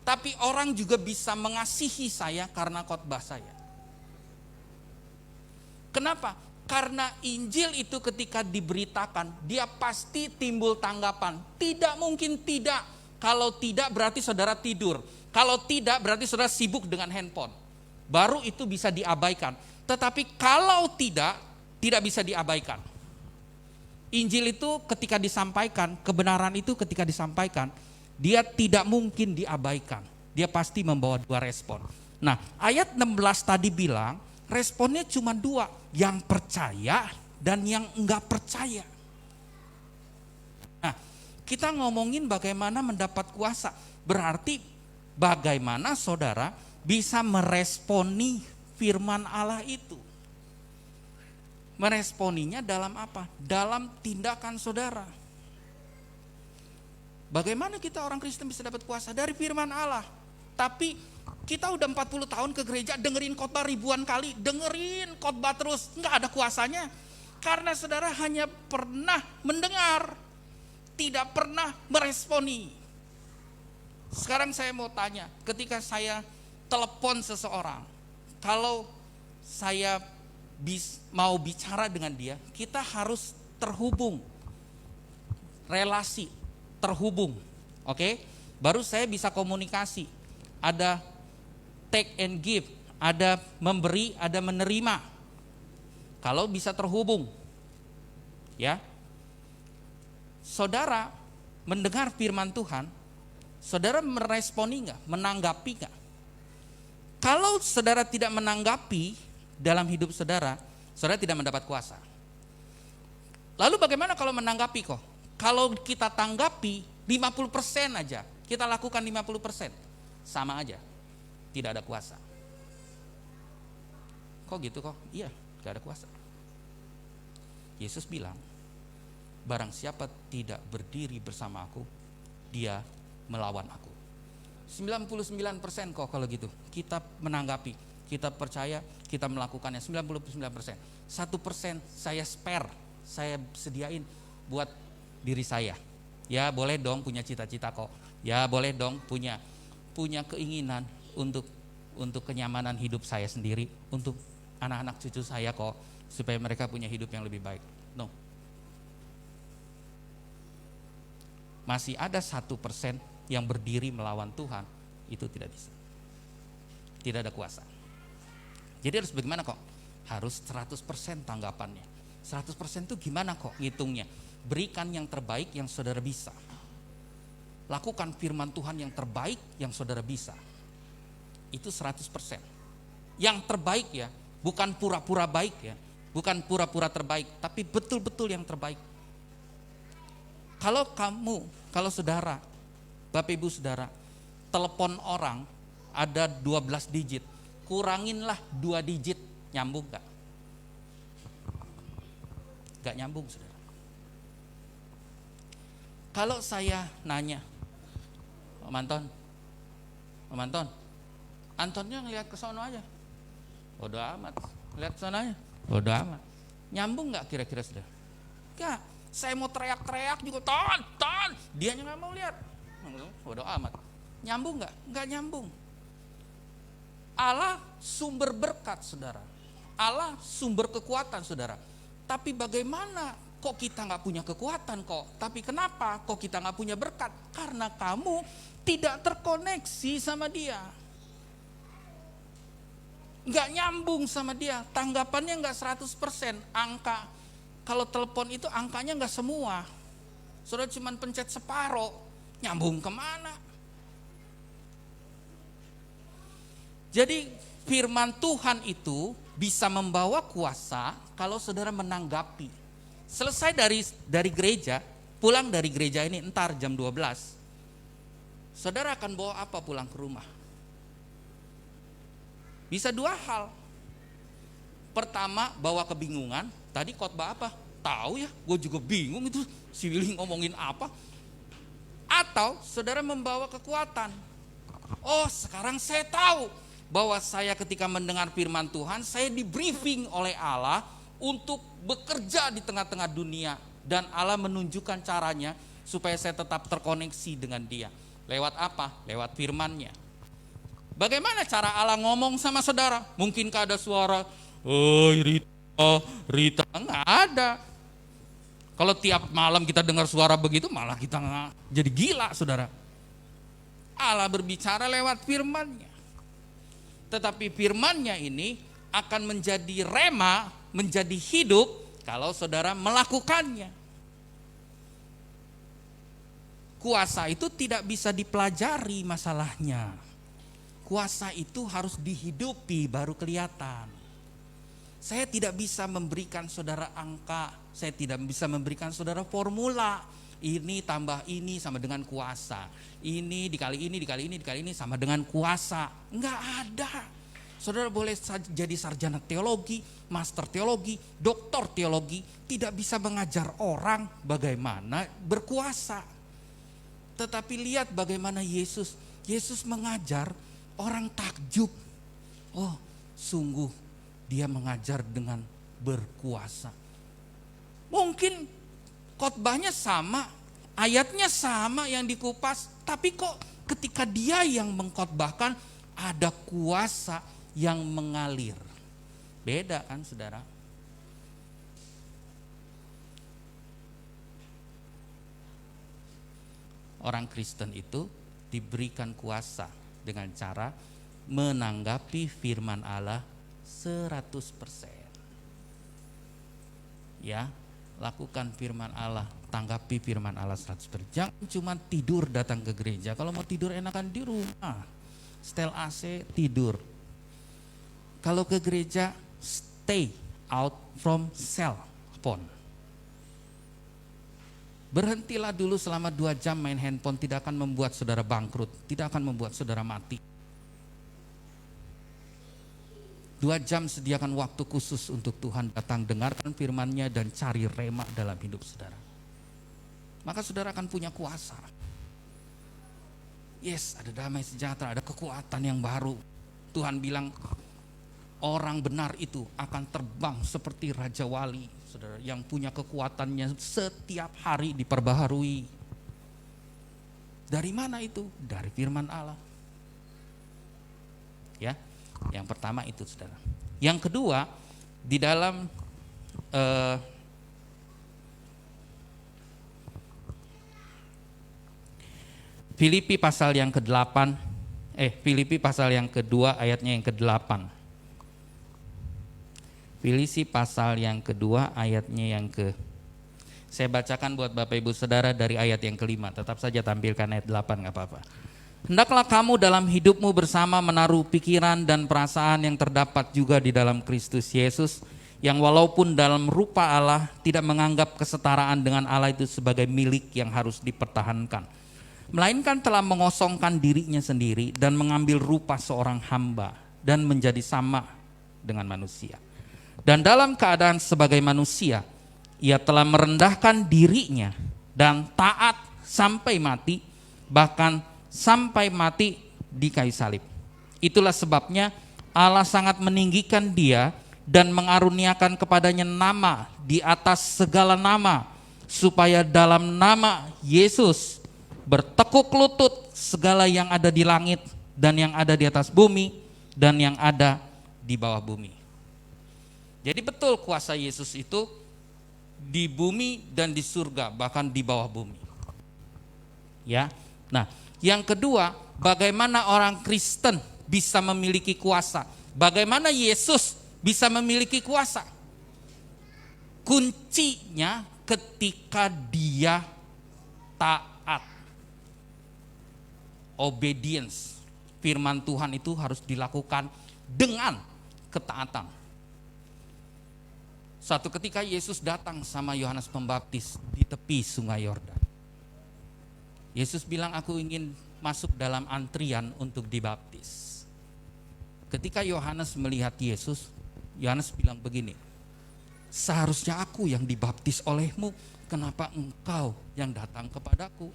Tapi orang juga bisa mengasihi saya karena khotbah saya. Kenapa? Karena Injil itu ketika diberitakan, dia pasti timbul tanggapan. Tidak mungkin tidak. Kalau tidak berarti saudara tidur. Kalau tidak berarti saudara sibuk dengan handphone. Baru itu bisa diabaikan. Tetapi kalau tidak bisa diabaikan. Injil itu ketika disampaikan, kebenaran itu ketika disampaikan, dia tidak mungkin diabaikan. Dia pasti membawa dua respon. Nah, ayat 16 tadi bilang, responnya cuma dua, yang percaya dan yang enggak percaya. Nah, kita ngomongin bagaimana mendapat kuasa. Berarti bagaimana saudara bisa meresponi firman Allah itu. Meresponinya dalam apa? Dalam tindakan saudara. Bagaimana kita orang Kristen bisa dapat kuasa? Dari firman Allah. Tapi kita udah 40 tahun ke gereja, dengerin khotbah ribuan kali, dengerin khotbah terus, enggak ada kuasanya. Karena saudara hanya pernah mendengar, tidak pernah meresponi. Sekarang saya mau tanya, ketika saya telepon seseorang, kalau saya mau bicara dengan dia, kita harus terhubung, relasi, terhubung, oke? Baru saya bisa komunikasi. Ada take and give, ada memberi, ada menerima. Kalau bisa terhubung, ya. Saudara mendengar firman Tuhan, saudara meresponi enggak, menanggapi enggak? Kalau saudara tidak menanggapi dalam hidup saudara, saudara tidak mendapat kuasa. Lalu bagaimana kalau menanggapi kok? Kalau kita tanggapi 50% aja, kita lakukan 50%, sama aja, tidak ada kuasa. Kok gitu kok? Iya, tidak ada kuasa. Yesus bilang, barang siapa tidak berdiri bersama aku, dia melawan aku. 99% kok kalau gitu. Kita menanggapi, kita percaya, kita melakukannya 99%. 1% saya spare, saya sediain buat diri saya. Ya boleh dong punya cita-cita kok. Ya boleh dong punya keinginan untuk kenyamanan hidup saya sendiri, untuk anak-anak cucu saya kok, supaya mereka punya hidup yang lebih baik. No. Masih ada 1% yang berdiri melawan Tuhan, itu tidak bisa. Tidak ada kuasa. Jadi harus bagaimana kok? Harus 100% tanggapannya. 100% itu gimana kok ngitungnya? Berikan yang terbaik yang saudara bisa. Lakukan firman Tuhan yang terbaik yang saudara bisa. Itu 100%. Yang terbaik ya, bukan pura-pura baik ya. Bukan pura-pura terbaik, tapi betul-betul yang terbaik. Kalau saudara, Bapak Ibu Saudara, telepon orang ada 12 digit, kuranginlah 2 digit, nyambung gak? Gak nyambung saudara. Kalau saya nanya, Om Anton, Antonnya ngeliat ke sono aja, bodo amat, lihat ke sono aja, bodo amat, nyambung gak kira-kira saudara? Gak, saya mau teriak-teriak juga, ton, dianya gak mau lihat. Bodoh amat. Nyambung gak? Gak nyambung. Allah sumber berkat saudara. Allah sumber kekuatan saudara. Tapi bagaimana kok kita gak punya kekuatan kok? Tapi kenapa kok kita gak punya berkat? Karena kamu tidak terkoneksi sama dia. Gak nyambung sama dia. Tanggapannya gak 100%. Angka, kalau telepon itu angkanya gak semua. Saudara cuma pencet separoh. Nyambung kemana? Jadi firman Tuhan itu bisa membawa kuasa kalau saudara menanggapi. Selesai dari gereja, pulang dari gereja ini entar jam 12. Saudara akan bawa apa pulang ke rumah? Bisa 2 hal. Pertama, bawa kebingungan. Tadi khotbah apa? Tahu ya, gue juga bingung itu si Willy ngomongin apa. Atau saudara membawa kekuatan. Oh, sekarang saya tahu bahwa saya ketika mendengar firman Tuhan, saya di briefing oleh Allah untuk bekerja di tengah-tengah dunia, dan Allah menunjukkan caranya supaya saya tetap terkoneksi dengan Dia. Lewat apa? Lewat firman-Nya. Bagaimana cara Allah ngomong sama saudara? Mungkinkah ada suara, "Oh, Rita," enggak ada. Kalau tiap malam kita dengar suara begitu, malah kita nggak jadi gila, saudara. Allah berbicara lewat firman-Nya. Tetapi firman-Nya ini akan menjadi rema, menjadi hidup kalau saudara melakukannya. Kuasa itu tidak bisa dipelajari masalahnya. Kuasa itu harus dihidupi baru kelihatan. Saya tidak bisa memberikan saudara angka, saya tidak bisa memberikan saudara formula. Ini tambah ini sama dengan kuasa. Ini dikali ini sama dengan kuasa. Enggak ada. Saudara boleh jadi sarjana teologi, master teologi, doktor teologi, tidak bisa mengajar orang bagaimana berkuasa. Tetapi lihat bagaimana Yesus mengajar, orang takjub. Oh, sungguh Dia mengajar dengan berkuasa. Mungkin khotbahnya sama, ayatnya sama yang dikupas, tapi kok ketika dia yang mengkhotbahkan ada kuasa yang mengalir. Beda kan saudara? Orang Kristen itu diberikan kuasa dengan cara menanggapi firman Allah 100%. Ya, lakukan firman Allah, tanggapi firman Allah 100%. Jangan cuma tidur datang ke gereja. Kalau mau tidur enakan di rumah, setel AC tidur. Kalau ke gereja, stay out from cell phone. Berhentilah dulu selama 2 jam main handphone, tidak akan membuat saudara bangkrut, tidak akan membuat saudara mati. 2 jam sediakan waktu khusus untuk Tuhan datang, dengarkan firman-Nya dan cari rema dalam hidup saudara. Maka saudara akan punya kuasa. Yes, ada damai sejahtera, ada kekuatan yang baru. Tuhan bilang orang benar itu akan terbang seperti Raja Wali, saudara, yang punya kekuatannya setiap hari diperbaharui. Dari mana itu? Dari firman Allah. Ya. Yang pertama itu saudara. Yang kedua, di dalam Filipi pasal yang ke-8, Filipi pasal yang kedua ayatnya yang ke-8. Filipi pasal yang kedua ayatnya yang saya bacakan buat Bapak Ibu Saudara dari ayat yang ke-5. Tetap saja tampilkan ayat 8, gak apa-apa. Hendaklah kamu dalam hidupmu bersama menaruh pikiran dan perasaan yang terdapat juga di dalam Kristus Yesus, yang walaupun dalam rupa Allah tidak menganggap kesetaraan dengan Allah itu sebagai milik yang harus dipertahankan, melainkan telah mengosongkan dirinya sendiri dan mengambil rupa seorang hamba dan menjadi sama dengan manusia. Dan dalam keadaan sebagai manusia, ia telah merendahkan dirinya dan taat sampai mati, bahkan sampai mati di kayu salib. Itulah sebabnya Allah sangat meninggikan dia dan mengaruniakan kepadanya nama di atas segala nama, supaya dalam nama Yesus bertekuk lutut segala yang ada di langit dan yang ada di atas bumi dan yang ada di bawah bumi. Jadi betul kuasa Yesus itu di bumi dan di surga, bahkan di bawah bumi. Ya. Nah, yang kedua, bagaimana orang Kristen bisa memiliki kuasa? Bagaimana Yesus bisa memiliki kuasa? Kuncinya ketika dia taat. Obedience. Firman Tuhan itu harus dilakukan dengan ketaatan. Suatu ketika Yesus datang sama Yohanes Pembaptis di tepi sungai Yordan. Yesus bilang, aku ingin masuk dalam antrian untuk dibaptis. Ketika Yohanes melihat Yesus, Yohanes bilang begini, seharusnya aku yang dibaptis olehmu, kenapa engkau yang datang kepadaku?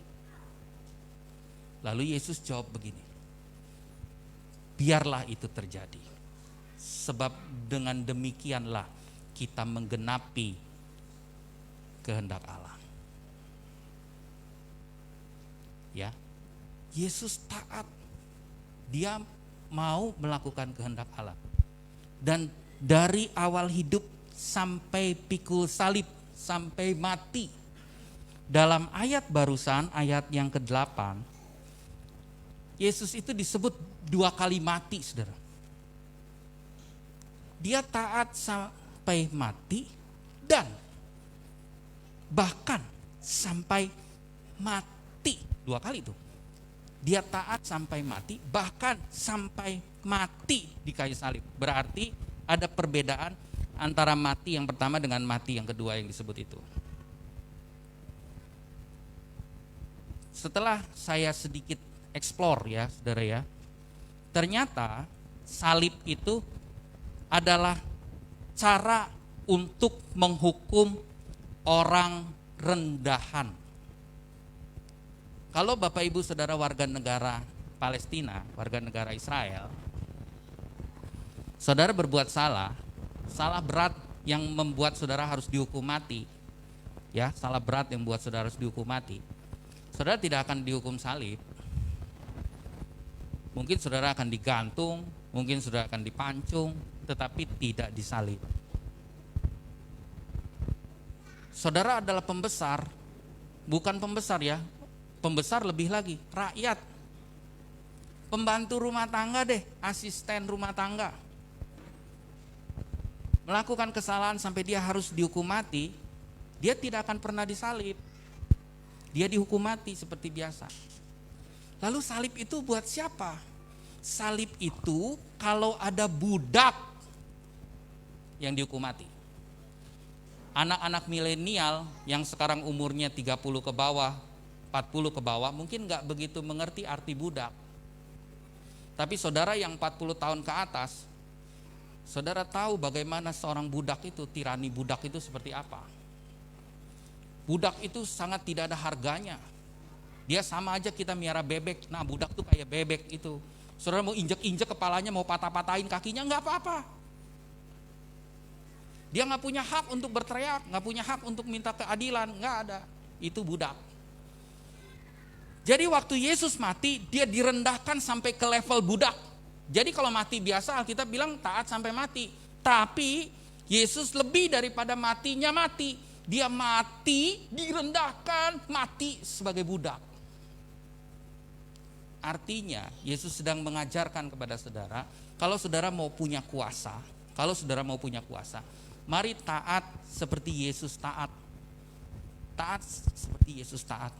Lalu Yesus jawab begini, biarlah itu terjadi, sebab dengan demikianlah kita menggenapi kehendak Allah. Ya, Yesus taat, dia mau melakukan kehendak Allah. Dan dari awal hidup sampai pikul salib, sampai mati. Dalam ayat barusan, ayat yang ke-8, Yesus itu disebut 2 kali mati, saudara. Dia taat sampai mati dan bahkan sampai mati. 2 kali itu. Dia taat sampai mati, bahkan sampai mati di kayu salib. Berarti ada perbedaan antara mati yang pertama dengan mati yang kedua yang disebut itu. Setelah saya sedikit explore ya, saudara ya, ternyata salib itu adalah cara untuk menghukum orang rendahan. Kalau Bapak Ibu Saudara warga negara Palestina, warga negara Israel, saudara berbuat salah berat yang membuat saudara harus dihukum mati, ya, salah berat yang membuat saudara harus dihukum mati, saudara tidak akan dihukum salib, Mungkin saudara akan digantung, mungkin saudara akan dipancung, tetapi tidak disalib. Saudara adalah pembesar, bukan pembesar ya, pembesar lebih lagi, rakyat. Pembantu rumah tangga deh, asisten rumah tangga. Melakukan kesalahan sampai dia harus dihukum mati, dia tidak akan pernah disalib. Dia dihukum mati seperti biasa. Lalu salib itu buat siapa? Salib itu kalau ada budak yang dihukum mati. Anak-anak milenial yang sekarang umurnya 30 ke bawah, 40 ke bawah, mungkin gak begitu mengerti arti budak. Tapi saudara yang 40 tahun ke atas, saudara tahu bagaimana seorang budak itu, tirani budak itu seperti apa. Budak itu sangat tidak ada harganya. Dia sama aja kita miara bebek. Nah, budak tuh kayak bebek itu. Saudara mau injek-injek kepalanya, mau patah-patahin kakinya, nggak apa-apa. Dia nggak punya hak untuk berteriak, nggak punya hak untuk minta keadilan, nggak ada. Itu budak. Jadi waktu Yesus mati, dia direndahkan sampai ke level budak. Jadi kalau mati biasa, Alkitab bilang taat sampai mati. Tapi Yesus lebih daripada matinya mati. Dia mati, direndahkan, mati sebagai budak. Artinya Yesus sedang mengajarkan kepada saudara, kalau saudara mau punya kuasa, mari taat seperti Yesus taat. Taat seperti Yesus taat.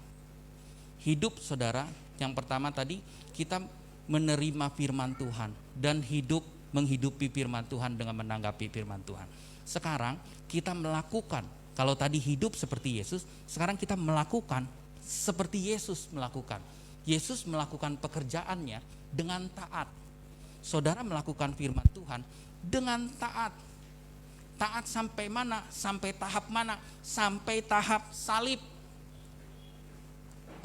Hidup saudara, yang pertama tadi kita menerima firman Tuhan dan menghidupi firman Tuhan dengan menanggapi firman Tuhan. Sekarang kita melakukan, kalau tadi hidup seperti Yesus, sekarang kita melakukan seperti Yesus melakukan. Yesus melakukan pekerjaannya dengan taat. Saudara melakukan firman Tuhan dengan taat. Taat sampai mana? Sampai tahap mana? Sampai tahap salib.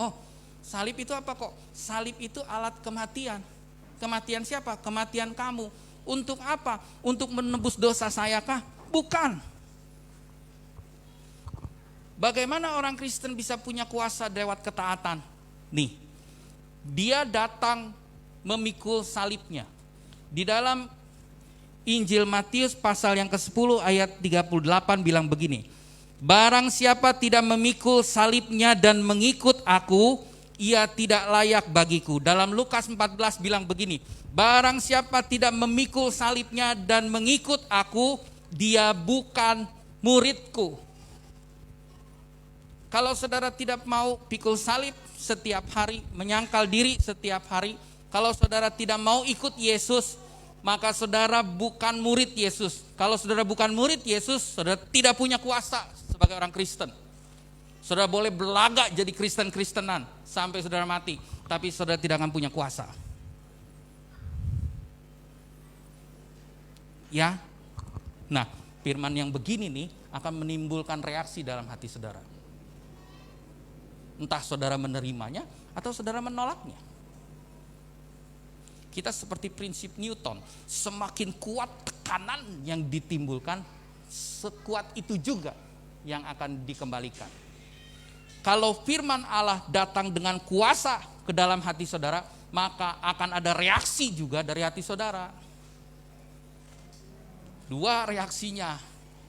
Oh, salib itu apa kok? Salib itu alat kematian. Kematian siapa? Kematian kamu. Untuk apa? Untuk menebus dosa saya kah? Bukan. Bagaimana orang Kristen bisa punya kuasa lewat ketaatan? Nih, dia datang memikul salibnya. Di dalam Injil Matius pasal yang ke-10 ayat 38 bilang begini, barang siapa tidak memikul salibnya dan mengikut aku, ia tidak layak bagiku. Dalam Lukas 14 bilang begini, barang siapa tidak memikul salibnya dan mengikut aku, dia bukan muridku. Kalau saudara tidak mau pikul salib setiap hari, menyangkal diri setiap hari, kalau saudara tidak mau ikut Yesus, maka saudara bukan murid Yesus. Kalau saudara bukan murid Yesus, saudara tidak punya kuasa sebagai orang Kristen. Saudara boleh berlagak jadi Kristen-Kristenan sampai saudara mati, tapi saudara tidak akan punya kuasa. Ya. Nah, firman yang begini nih akan menimbulkan reaksi dalam hati saudara. Entah saudara menerimanya atau saudara menolaknya. Kita seperti prinsip Newton, semakin kuat tekanan yang ditimbulkan, sekuat itu juga yang akan dikembalikan. Kalau firman Allah datang dengan kuasa ke dalam hati saudara, maka akan ada reaksi juga dari hati saudara. Dua reaksinya,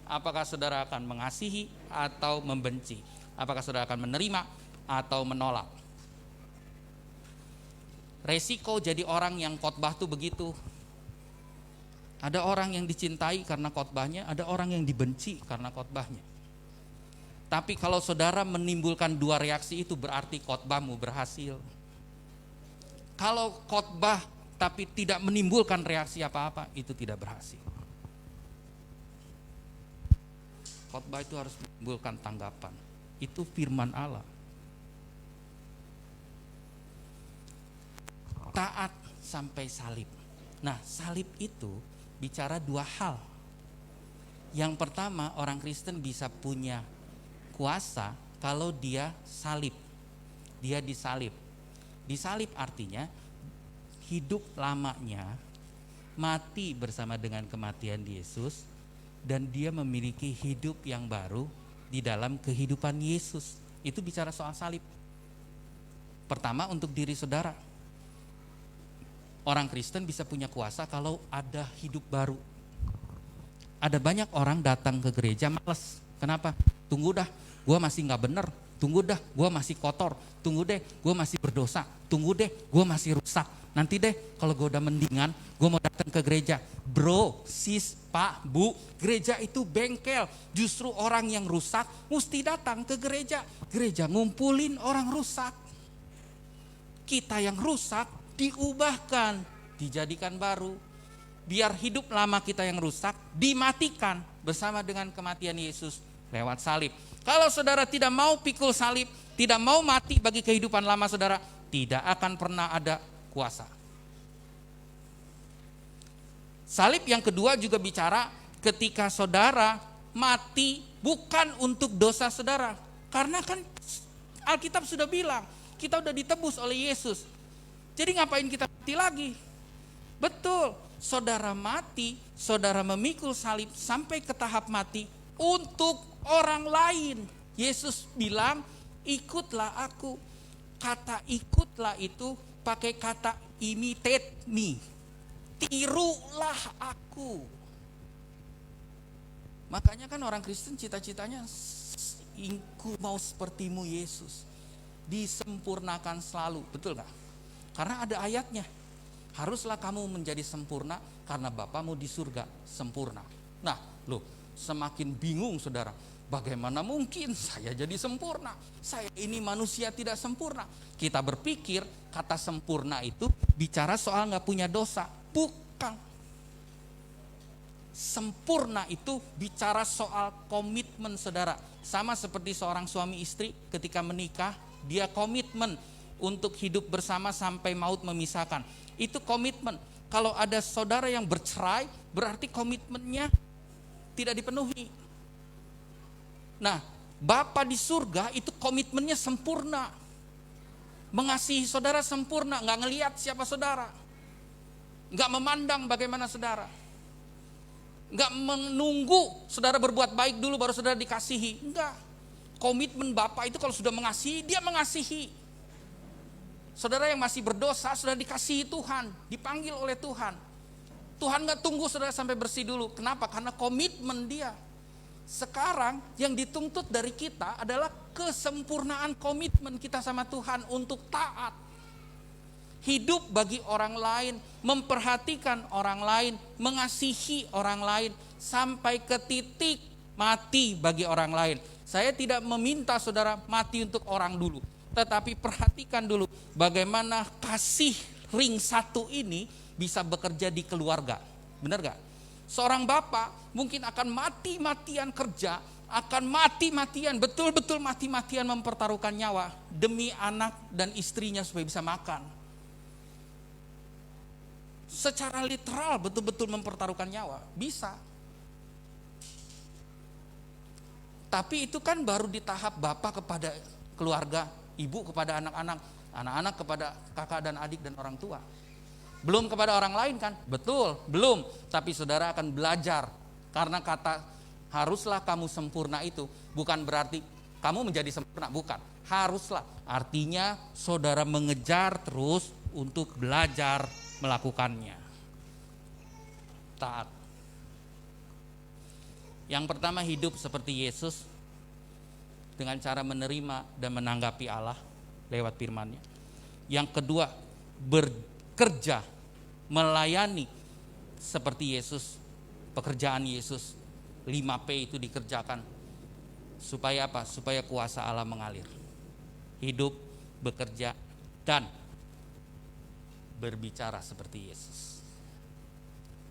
apakah saudara akan mengasihi atau membenci? Apakah saudara akan menerima atau menolak? Resiko jadi orang yang khotbah tuh begitu. Ada orang yang dicintai karena khotbahnya, ada orang yang dibenci karena khotbahnya. Tapi kalau saudara menimbulkan dua reaksi itu, berarti khotbahmu berhasil. Kalau khotbah tapi tidak menimbulkan reaksi apa-apa, itu tidak berhasil. Khotbah itu harus menimbulkan tanggapan. Itu firman Allah. Taat sampai salib. Nah, salib itu bicara dua hal. Yang pertama, orang Kristen bisa punya kuasa kalau dia salib. Dia disalib. Disalib artinya hidup lamanya mati bersama dengan kematian Yesus, dan dia memiliki hidup yang baru di dalam kehidupan Yesus. Itu bicara soal salib. Pertama untuk diri saudara. Orang Kristen bisa punya kuasa kalau ada hidup baru. Ada banyak orang datang ke gereja males. Kenapa? Tunggu dah, gue masih gak bener. Tunggu dah, gue masih kotor. Tunggu deh, gue masih berdosa. Tunggu deh, gue masih rusak. Nanti deh, kalau gue udah mendingan, gue mau datang ke gereja. Bro, sis, pak, bu, gereja itu bengkel. Justru orang yang rusak mesti datang ke gereja. Gereja ngumpulin orang rusak. Kita yang rusak diubahkan, dijadikan baru. Biar hidup lama kita yang rusak dimatikan bersama dengan kematian Yesus lewat salib. Kalau saudara tidak mau pikul salib, tidak mau mati bagi kehidupan lama saudara, tidak akan pernah ada kuasa. Salib yang kedua juga bicara ketika saudara mati bukan untuk dosa saudara. Karena kan Alkitab sudah bilang, kita udah ditebus oleh Yesus. Jadi ngapain kita mati lagi? Betul, saudara mati, saudara memikul salib sampai ke tahap mati untuk orang lain. Yesus bilang, ikutlah aku. Kata ikutlah itu pakai kata imitate me. Tirulah aku. Makanya kan orang Kristen cita-citanya, aku mau sepertimu Yesus. Disempurnakan selalu, betul gak? Karena ada ayatnya. Haruslah kamu menjadi sempurna karena Bapamu di surga sempurna. Nah, loh, semakin bingung saudara. Bagaimana mungkin saya jadi sempurna? Saya ini manusia tidak sempurna. Kita berpikir kata sempurna itu bicara soal gak punya dosa. Bukan. Sempurna itu bicara soal komitmen saudara. Sama seperti seorang suami istri ketika menikah, dia komitmen untuk hidup bersama sampai maut memisahkan. Itu komitmen. Kalau ada saudara yang bercerai, berarti komitmennya tidak dipenuhi. Nah, Bapa di surga itu komitmennya sempurna. Mengasihi saudara sempurna, gak ngelihat siapa saudara. Gak memandang bagaimana saudara. Gak menunggu saudara berbuat baik dulu baru saudara dikasihi. Enggak. Komitmen Bapa itu kalau sudah mengasihi, dia mengasihi. Saudara yang masih berdosa sudah dikasihi Tuhan, dipanggil oleh Tuhan. Tuhan gak tunggu saudara sampai bersih dulu. Kenapa? Karena komitmen dia. Sekarang yang dituntut dari kita adalah kesempurnaan komitmen kita sama Tuhan untuk taat. Hidup bagi orang lain, memperhatikan orang lain, mengasihi orang lain, sampai ke titik mati bagi orang lain. Saya tidak meminta saudara mati untuk orang dulu, tetapi perhatikan dulu bagaimana kasih ring satu ini bisa bekerja di keluarga. Benar gak? Seorang bapak mungkin akan mati-matian kerja, akan mati-matian, betul-betul mati-matian mempertaruhkan nyawa demi anak dan istrinya supaya bisa makan. Secara literal betul-betul mempertaruhkan nyawa, bisa. Tapi itu kan baru di tahap bapak kepada keluarga, ibu kepada anak-anak, anak-anak kepada kakak dan adik dan orang tua. Belum kepada orang lain kan? Betul, belum. Tapi saudara akan belajar. Karena kata haruslah kamu sempurna itu bukan berarti kamu menjadi sempurna, bukan. Haruslah, artinya saudara mengejar terus untuk belajar melakukannya. Taat. Yang pertama, hidup seperti Yesus dengan cara menerima dan menanggapi Allah lewat firman-Nya. Yang kedua, bekerja, melayani seperti Yesus. Pekerjaan Yesus 5P itu dikerjakan. Supaya apa? Supaya kuasa Allah mengalir. Hidup, bekerja, dan berbicara seperti Yesus.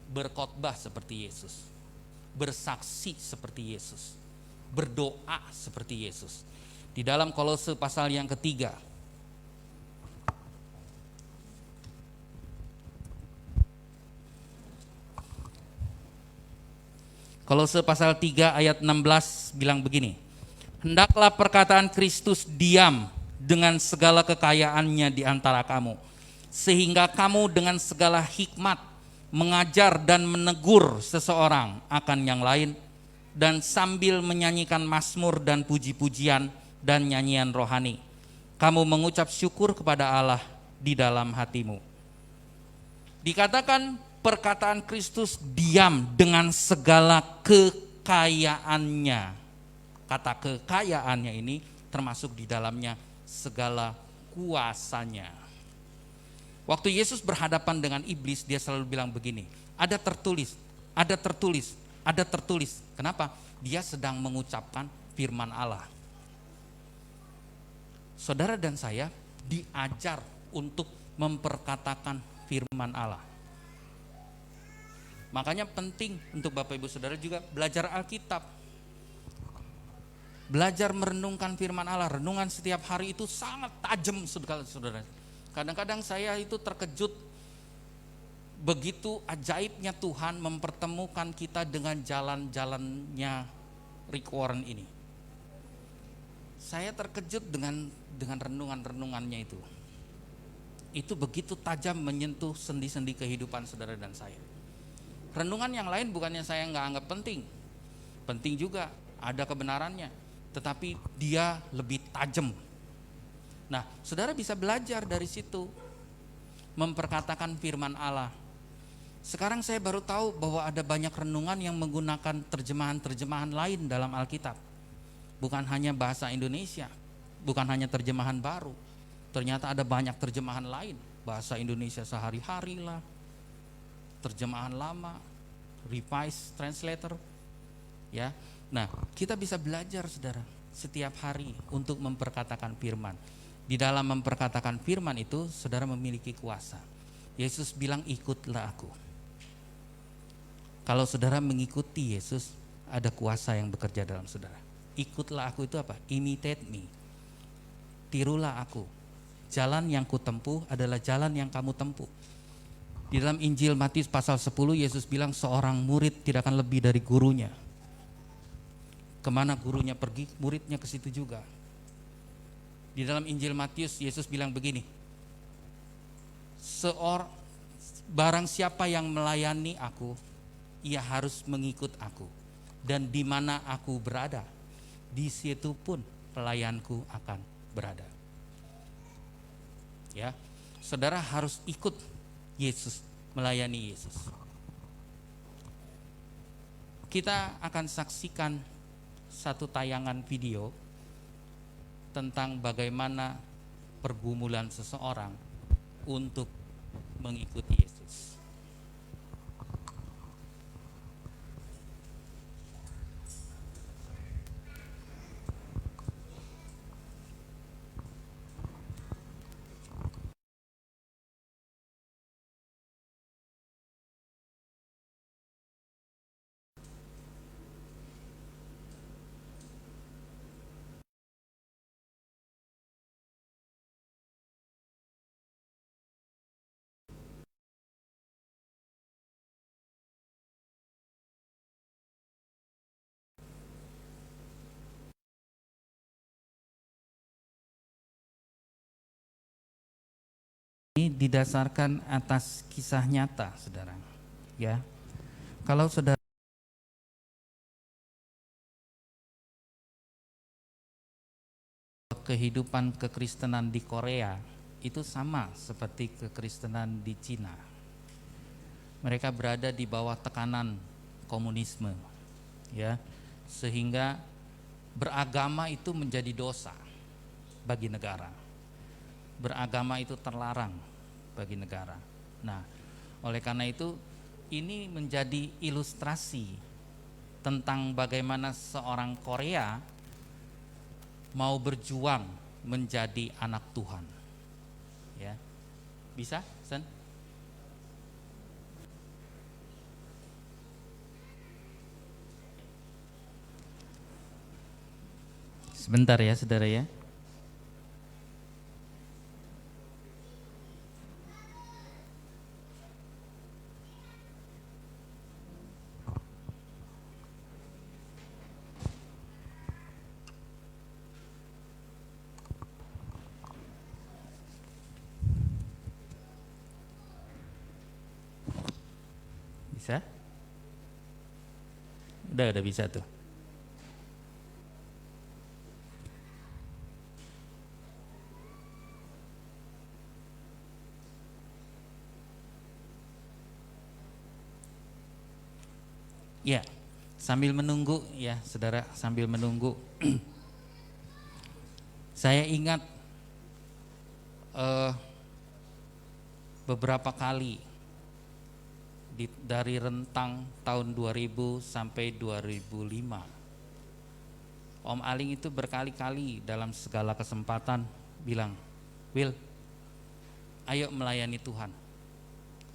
Berkhotbah seperti Yesus. Bersaksi seperti Yesus. Berdoa seperti Yesus. Di dalam Kolose pasal yang ketiga, Kolose pasal 3 ayat 16 bilang begini, hendaklah perkataan Kristus diam dengan segala kekayaannya di antara kamu, sehingga kamu dengan segala hikmat mengajar dan menegur seseorang akan yang lain, dan sambil menyanyikan mazmur dan puji-pujian dan nyanyian rohani, kamu mengucap syukur kepada Allah di dalam hatimu. Dikatakan perkataan Kristus diam dengan segala kekayaannya. Kata kekayaannya ini termasuk di dalamnya segala kuasanya. Waktu Yesus berhadapan dengan iblis, dia selalu bilang begini, ada tertulis, ada tertulis, ada tertulis. Kenapa? Dia sedang mengucapkan firman Allah. Saudara dan saya diajar untuk memperkatakan firman Allah. Makanya penting untuk Bapak Ibu Saudara juga belajar Alkitab. Belajar merenungkan firman Allah. Renungan setiap hari itu sangat tajam, saudara. Kadang-kadang saya itu terkejut begitu ajaibnya Tuhan mempertemukan kita dengan jalan-jalannya Rick Warren ini. Saya terkejut dengan renungan-renungannya itu. Itu begitu tajam menyentuh sendi-sendi kehidupan saudara dan saya. Renungan yang lain bukannya saya nggak anggap penting. Penting juga, ada kebenarannya. Tetapi dia lebih tajam. Nah, saudara bisa belajar dari situ. Memperkatakan firman Allah. Sekarang saya baru tahu bahwa ada banyak renungan yang menggunakan terjemahan-terjemahan lain dalam Alkitab. Bukan hanya bahasa Indonesia, bukan hanya terjemahan baru. Ternyata ada banyak terjemahan lain, bahasa Indonesia sehari-hari lah, terjemahan lama, revised translator, ya. Nah, kita bisa belajar saudara setiap hari untuk memperkatakan firman. Di dalam memperkatakan firman itu, saudara memiliki kuasa. Yesus bilang ikutlah aku. Kalau saudara mengikuti Yesus, ada kuasa yang bekerja dalam saudara. Ikutlah aku itu apa? Imitate me. Tirulah aku. Jalan yang kutempuh adalah jalan yang kamu tempuh. Di dalam Injil Matius pasal 10 Yesus bilang seorang murid tidak akan lebih dari gurunya. Kemana gurunya pergi, muridnya ke situ juga. Di dalam Injil Matius Yesus bilang begini, barang siapa yang melayani aku, ia harus mengikut aku. Dan di mana aku berada, di situ pun pelayanku akan berada. Ya, saudara harus ikut Yesus, melayani Yesus. Kita akan saksikan satu tayangan video tentang bagaimana pergumulan seseorang untuk mengikuti Yesus. Ini didasarkan atas kisah nyata, saudara. Ya, kalau saudara kehidupan kekristenan di Korea itu sama seperti kekristenan di Cina. Mereka berada di bawah tekanan komunisme, ya, sehingga beragama itu menjadi dosa bagi negara. Beragama itu terlarang bagi negara. Nah, oleh karena itu ini menjadi ilustrasi tentang bagaimana seorang Korea mau berjuang menjadi anak Tuhan. Ya. Bisa, Sen? Sebentar ya, saudara ya. Bisa? Udah bisa tuh. Sambil menunggu ya saudara, sambil menunggu saya ingat beberapa kali dari rentang tahun 2000 sampai 2005 Om Aling itu berkali-kali dalam segala kesempatan bilang, Will, ayo melayani Tuhan.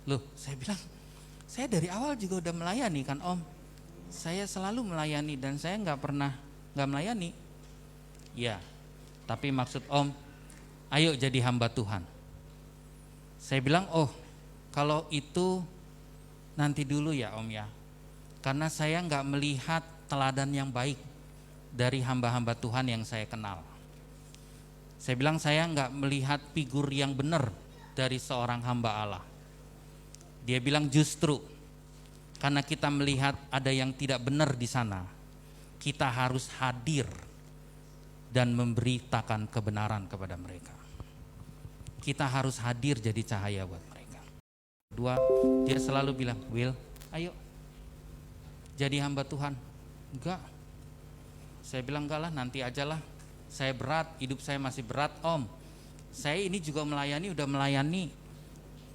Loh, saya bilang, saya dari awal juga udah melayani kan Om. Saya selalu melayani dan saya nggak pernah nggak melayani. Ya, tapi maksud Om, ayo jadi hamba Tuhan. Saya bilang, oh kalau itu nanti dulu ya Om ya. Karena saya nggak melihat teladan yang baik dari hamba-hamba Tuhan yang saya kenal. Saya bilang saya nggak melihat figur yang benar dari seorang hamba Allah. Dia bilang justru karena kita melihat ada yang tidak benar di sana, kita harus hadir dan memberitakan kebenaran kepada mereka. Kita harus hadir jadi cahaya buat mereka. Kedua, dia selalu bilang, Will, ayo jadi hamba Tuhan. Enggak. Saya bilang enggak lah, nanti aja lah. Saya berat, hidup saya masih berat Om. Saya ini juga melayani, udah melayani.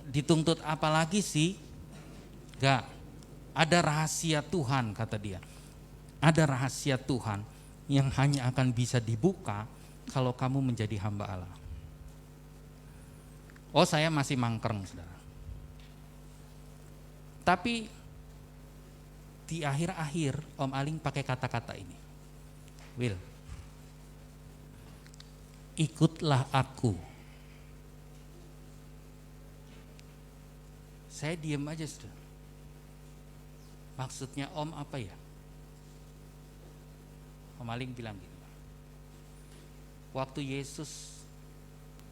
Dituntut apa lagi sih? Enggak. Ada rahasia Tuhan kata dia. Ada rahasia Tuhan yang hanya akan bisa dibuka kalau kamu menjadi hamba Allah. Oh, saya masih mangkreng saudara. Tapi di akhir-akhir Om Aling pakai kata-kata ini. Will, ikutlah aku. Saya diam aja saudara. Maksudnya Om apa ya? Om Aling bilang gitu. Waktu Yesus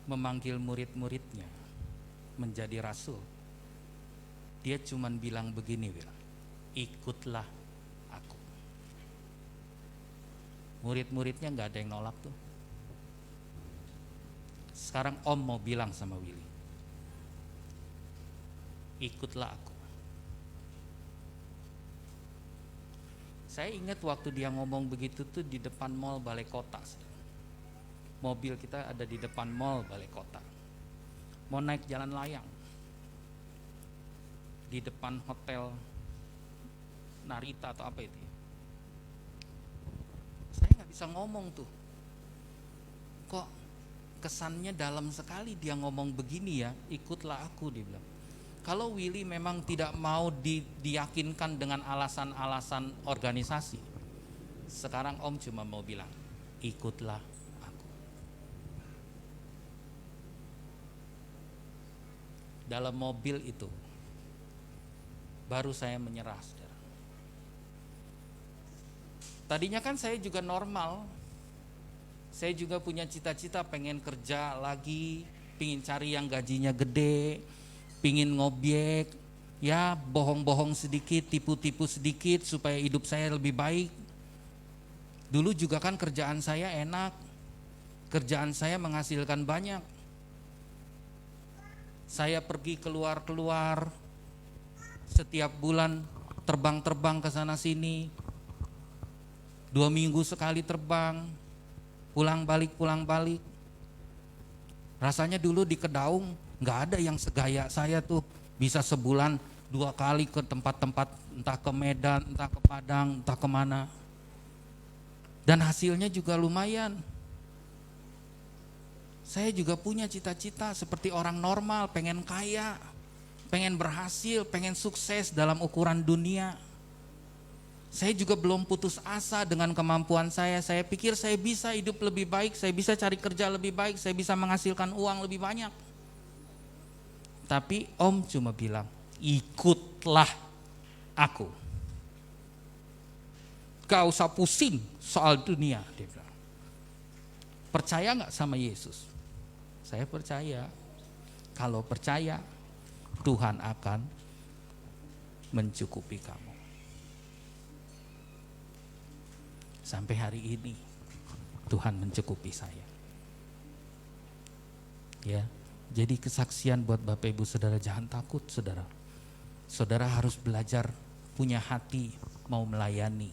memanggil murid-muridnya menjadi rasul, dia cuman bilang begini, Will, ikutlah aku. Murid-muridnya gak ada yang nolak tuh. Sekarang Om mau bilang sama Willy, ikutlah aku. Saya ingat waktu dia ngomong begitu tuh di depan mall Balai Kota. Mobil kita ada di depan mall Balai Kota. Mau naik jalan layang. Di depan hotel Narita atau apa itu ya. Saya gak bisa ngomong tuh. Kok kesannya dalam sekali dia ngomong begini ya, ikutlah aku, dia bilang. Kalau Willy memang tidak mau diyakinkan dengan alasan-alasan organisasi, sekarang Om cuma mau bilang, ikutlah aku. Dalam mobil itu, baru saya menyerah, saudara. Tadinya kan saya juga normal, saya juga punya cita-cita pengen kerja lagi, pengen cari yang gajinya gede, pingin ngobjek, ya bohong-bohong sedikit, tipu-tipu sedikit supaya hidup saya lebih baik. Dulu juga kan kerjaan saya enak, kerjaan saya menghasilkan banyak. Saya pergi keluar-keluar, setiap bulan terbang-terbang ke sana sini, 2 minggu sekali terbang, pulang balik. Rasanya dulu di Kedaung nggak ada yang segaya saya tuh, bisa sebulan 2 kali ke tempat-tempat, entah ke Medan, entah ke Padang, entah kemana. Dan hasilnya juga lumayan. Saya juga punya cita-cita seperti orang normal, pengen kaya, pengen berhasil, pengen sukses dalam ukuran dunia. Saya juga belum putus asa dengan kemampuan saya. Saya pikir saya bisa hidup lebih baik, saya bisa cari kerja lebih baik, saya bisa menghasilkan uang lebih banyak. Tapi Om cuma bilang, ikutlah aku. Gak usah pusing soal dunia, dia bilang. Percaya gak sama Yesus? Saya percaya. Kalau percaya, Tuhan akan mencukupi kamu. Sampai hari ini, Tuhan mencukupi saya. Ya. Jadi kesaksian buat Bapak Ibu Saudara, jangan takut saudara. Saudara harus belajar punya hati mau melayani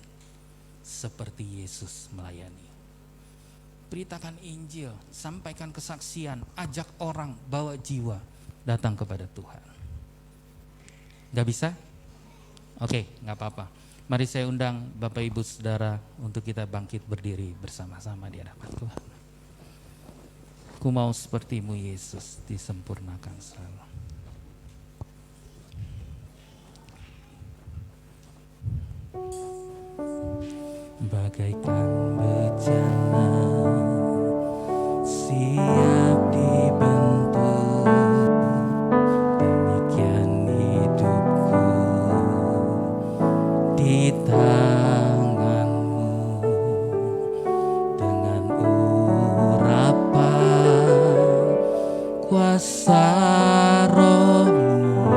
seperti Yesus melayani. Beritakan Injil, sampaikan kesaksian, ajak orang, bawa jiwa datang kepada Tuhan. Gak bisa? Oke, gak apa-apa. Mari saya undang Bapak Ibu Saudara untuk kita bangkit berdiri bersama-sama di hadapan Tuhan. Ku mau seperti-Mu Yesus, disempurnakan selalu. Bagaikan bejana siap dibentuk, demikian hidupku di tangan-Mu. Dengan urapan kuasa Roh-Mu,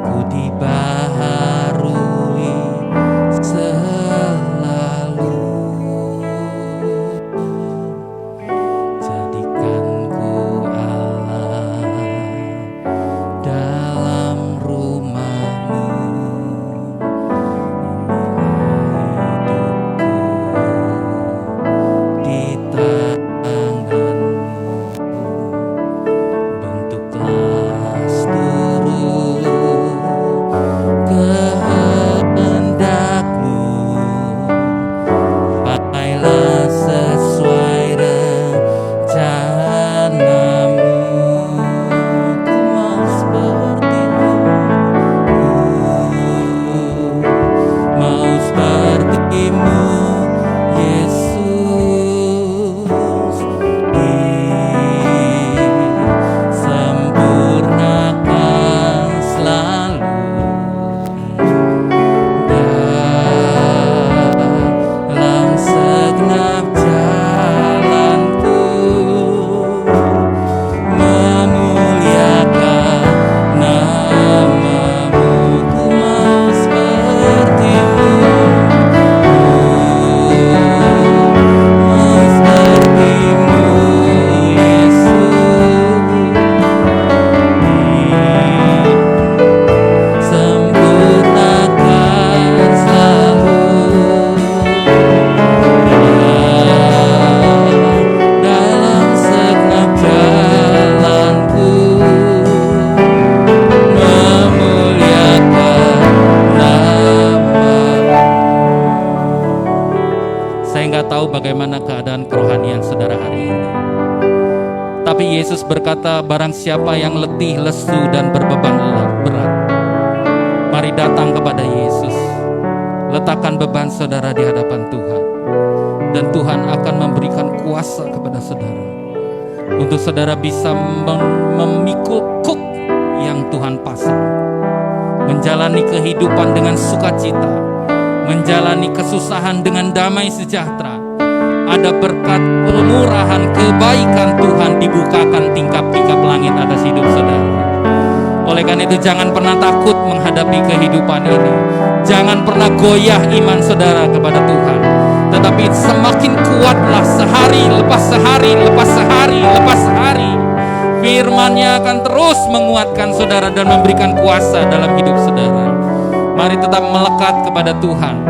ku dibaharui selalu. Jadikan ku Allah dalam rumah-Mu. Inilah hidupku di tangan-Mu. Bentuklah seluruh kehendak-Mu, pakailah sesuai rencana-Mu. Ku mau seperti-Mu, mau seperti-Mu Yesus, disempurnakan selalu dalam segenap jalanku, memuliakan nama-Mu. Ku mau seperti-Mu, mau seperti-Mu Yesus, sempurnakan selalu dalam segenap jalanku, memuliakan nama-Mu. Saya nggak tahu bagaimana keadaan kerohanian saudara hari ini, tapi Yesus berkata, barang siapa yang letih, lesu, dan berbeban berat, mari datang kepada Yesus. Letakkan beban saudara di hadapan Tuhan, dan Tuhan akan memberikan kuasa kepada saudara untuk saudara bisa memikul kuk yang Tuhan pasang, menjalani kehidupan dengan sukacita, menjalani kesusahan dengan damai sejahtera. Ada berkat kemurahan, kebaikan Tuhan dibukakan tingkap-tingkap langit atas hidup saudara. Oleh karena itu jangan pernah takut menghadapi kehidupan ini. Jangan pernah goyah iman saudara kepada Tuhan. Tetapi semakin kuatlah sehari lepas sehari, lepas sehari, lepas sehari. Firman-Nya akan terus menguatkan saudara dan memberikan kuasa dalam hidup saudara. Mari tetap melekat kepada Tuhan,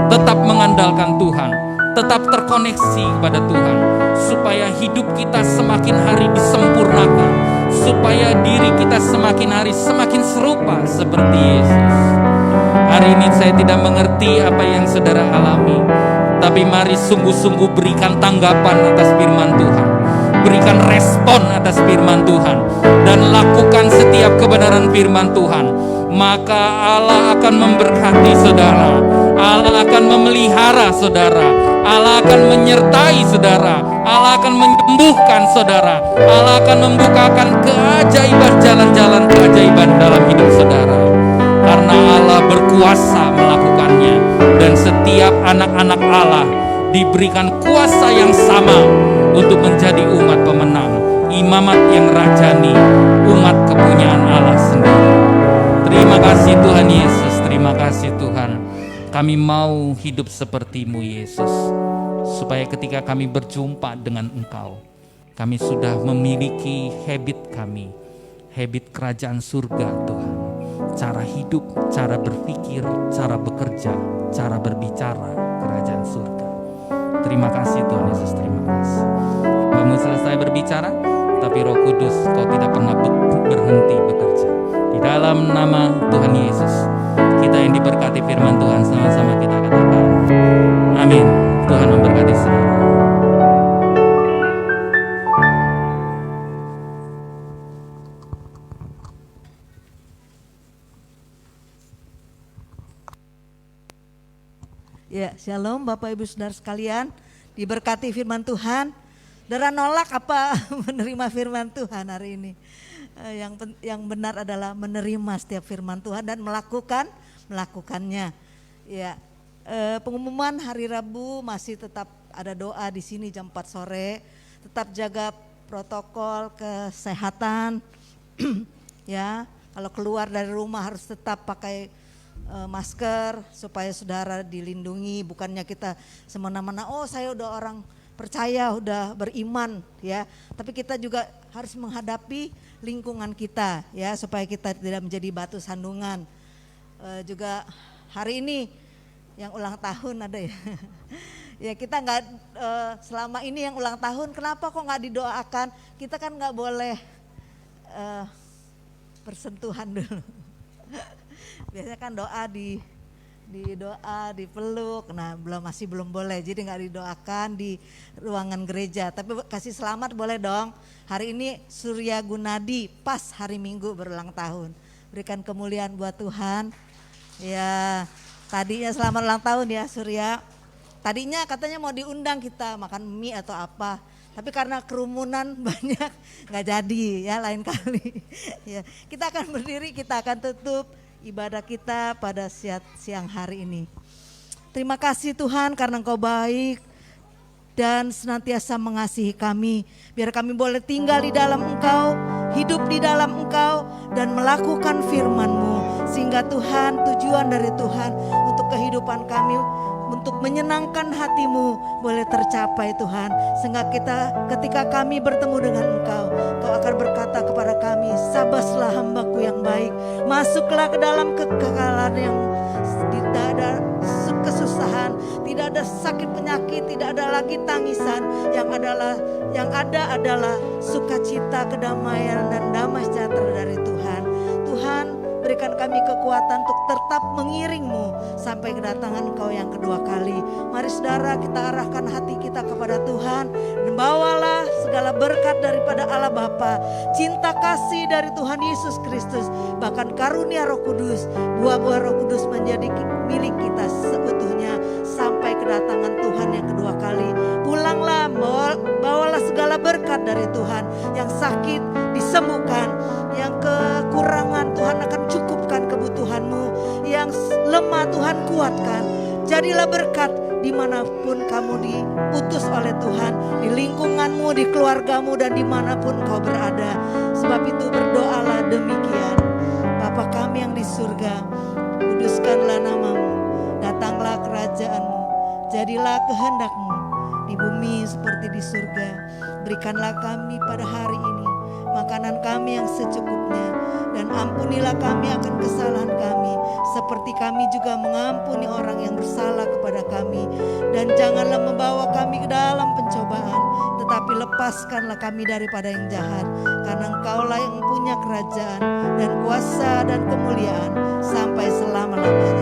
tetap mengandalkan Tuhan, tetap terkoneksi kepada Tuhan, supaya hidup kita semakin hari disempurnakan, supaya diri kita semakin hari semakin serupa seperti Yesus. Hari ini saya tidak mengerti apa yang saudara alami, tapi mari sungguh-sungguh berikan tanggapan atas firman Tuhan, berikan respon atas firman Tuhan, dan lakukan setiap kebenaran firman Tuhan. Maka Allah akan memberkati saudara, Allah akan memelihara saudara, Allah akan menyertai saudara, Allah akan menyembuhkan saudara, Allah akan membukakan keajaiban, jalan-jalan keajaiban dalam hidup saudara. Karena Allah berkuasa melakukannya, dan setiap anak-anak Allah diberikan kuasa yang sama untuk menjadi umat pemenang, imamat yang rajani, umat kepunyaan Allah sendiri. Terima kasih Tuhan Yesus, terima kasih Tuhan. Kami mau hidup seperti-Mu Yesus, supaya ketika kami berjumpa dengan Engkau, kami sudah memiliki habit kami, habit kerajaan surga Tuhan. cara hidup, cara berpikir, cara bekerja, cara berbicara kerajaan surga. Terima kasih Tuhan Yesus, terima kasih. Kamu selesai berbicara, tapi Roh Kudus Kau tidak pernah berhenti bekerja. Di dalam nama Tuhan Yesus, kita yang diberkati firman Tuhan, sama-sama kita katakan amin. Tuhan memberkati saudara. Ya, shalom Bapak Ibu Saudara sekalian, diberkati firman Tuhan. Saudara nolak apa menerima firman Tuhan hari ini? Yang benar adalah menerima setiap firman Tuhan dan melakukannya. Ya, pengumuman hari Rabu masih tetap ada doa di sini jam 4 sore. Tetap jaga protokol kesehatan. Ya, kalau keluar dari rumah harus tetap pakai masker supaya saudara dilindungi, bukannya kita semena-mena saya udah orang percaya, udah beriman ya, tapi kita juga harus menghadapi lingkungan kita ya, supaya kita tidak menjadi batu sandungan. Juga hari ini yang ulang tahun ada ya. Ya kita nggak selama ini yang ulang tahun kenapa kok nggak didoakan? Kita kan nggak boleh bersentuhan dulu. Biasanya kan doa di doa dipeluk, nah masih belum boleh, jadi nggak didoakan di ruangan gereja. Tapi kasih selamat boleh dong. Hari ini Surya Gunadi pas hari Minggu berulang tahun. Berikan kemuliaan buat Tuhan. Ya tadinya selamat ulang tahun ya Surya. Tadinya katanya mau diundang kita makan mie atau apa. Tapi karena kerumunan banyak nggak jadi ya, lain kali. Ya, kita akan berdiri, kita akan tutup ibadah kita pada siang hari ini. Terima kasih Tuhan karena Engkau baik dan senantiasa mengasihi kami. Biar kami boleh tinggal di dalam Engkau, hidup di dalam Engkau dan melakukan firman-Mu. Sehingga Tuhan, tujuan dari Tuhan untuk kehidupan kami, untuk menyenangkan hati-Mu boleh tercapai Tuhan. Sehingga ketika kami bertemu dengan Engkau, Engkau akan berkata kepada kami, sabaslah hambaku yang baik, masuklah ke dalam kekekalan yang tidak ada kesusahan, tidak ada sakit penyakit, tidak ada lagi tangisan, yang ada adalah sukacita, kedamaian dan damai sejahtera dari Tuhan. Tuhan, berikan kami kekuatan untuk tetap mengiring-Mu sampai kedatangan Engkau yang kedua kali. Mari saudara kita arahkan hati kita kepada Tuhan dan bawalah segala berkat daripada Allah Bapa, cinta kasih dari Tuhan Yesus Kristus, bahkan karunia Roh Kudus, buah-buah Roh Kudus menjadi milik kita seutuhnya sampai kedatangan Tuhan yang kedua kali. Pulanglah, bawalah segala berkat dari Tuhan. Yang sakit disembuhkan, yang kekurangan Tuhan akan cukupkan kebutuhanmu, yang lemah Tuhan kuatkan. Jadilah berkat dimanapun kamu diutus oleh Tuhan, di lingkunganmu, di keluargamu dan dimanapun kau berada. Sebab itu berdoalah demikian. Bapa kami yang di surga, kuduskanlah nama-Mu, datanglah kerajaan-Mu, jadilah kehendak-Mu di bumi seperti di surga. Berikanlah kami pada hari ini makanan kami yang secukupnya, dan ampunilah kami akan kesalahan kami, seperti kami juga mengampuni orang yang bersalah kepada kami. Dan janganlah membawa kami ke dalam pencobaan, tetapi lepaskanlah kami daripada yang jahat. Karena Engkaulah yang punya kerajaan dan kuasa dan kemuliaan sampai selama-lamanya.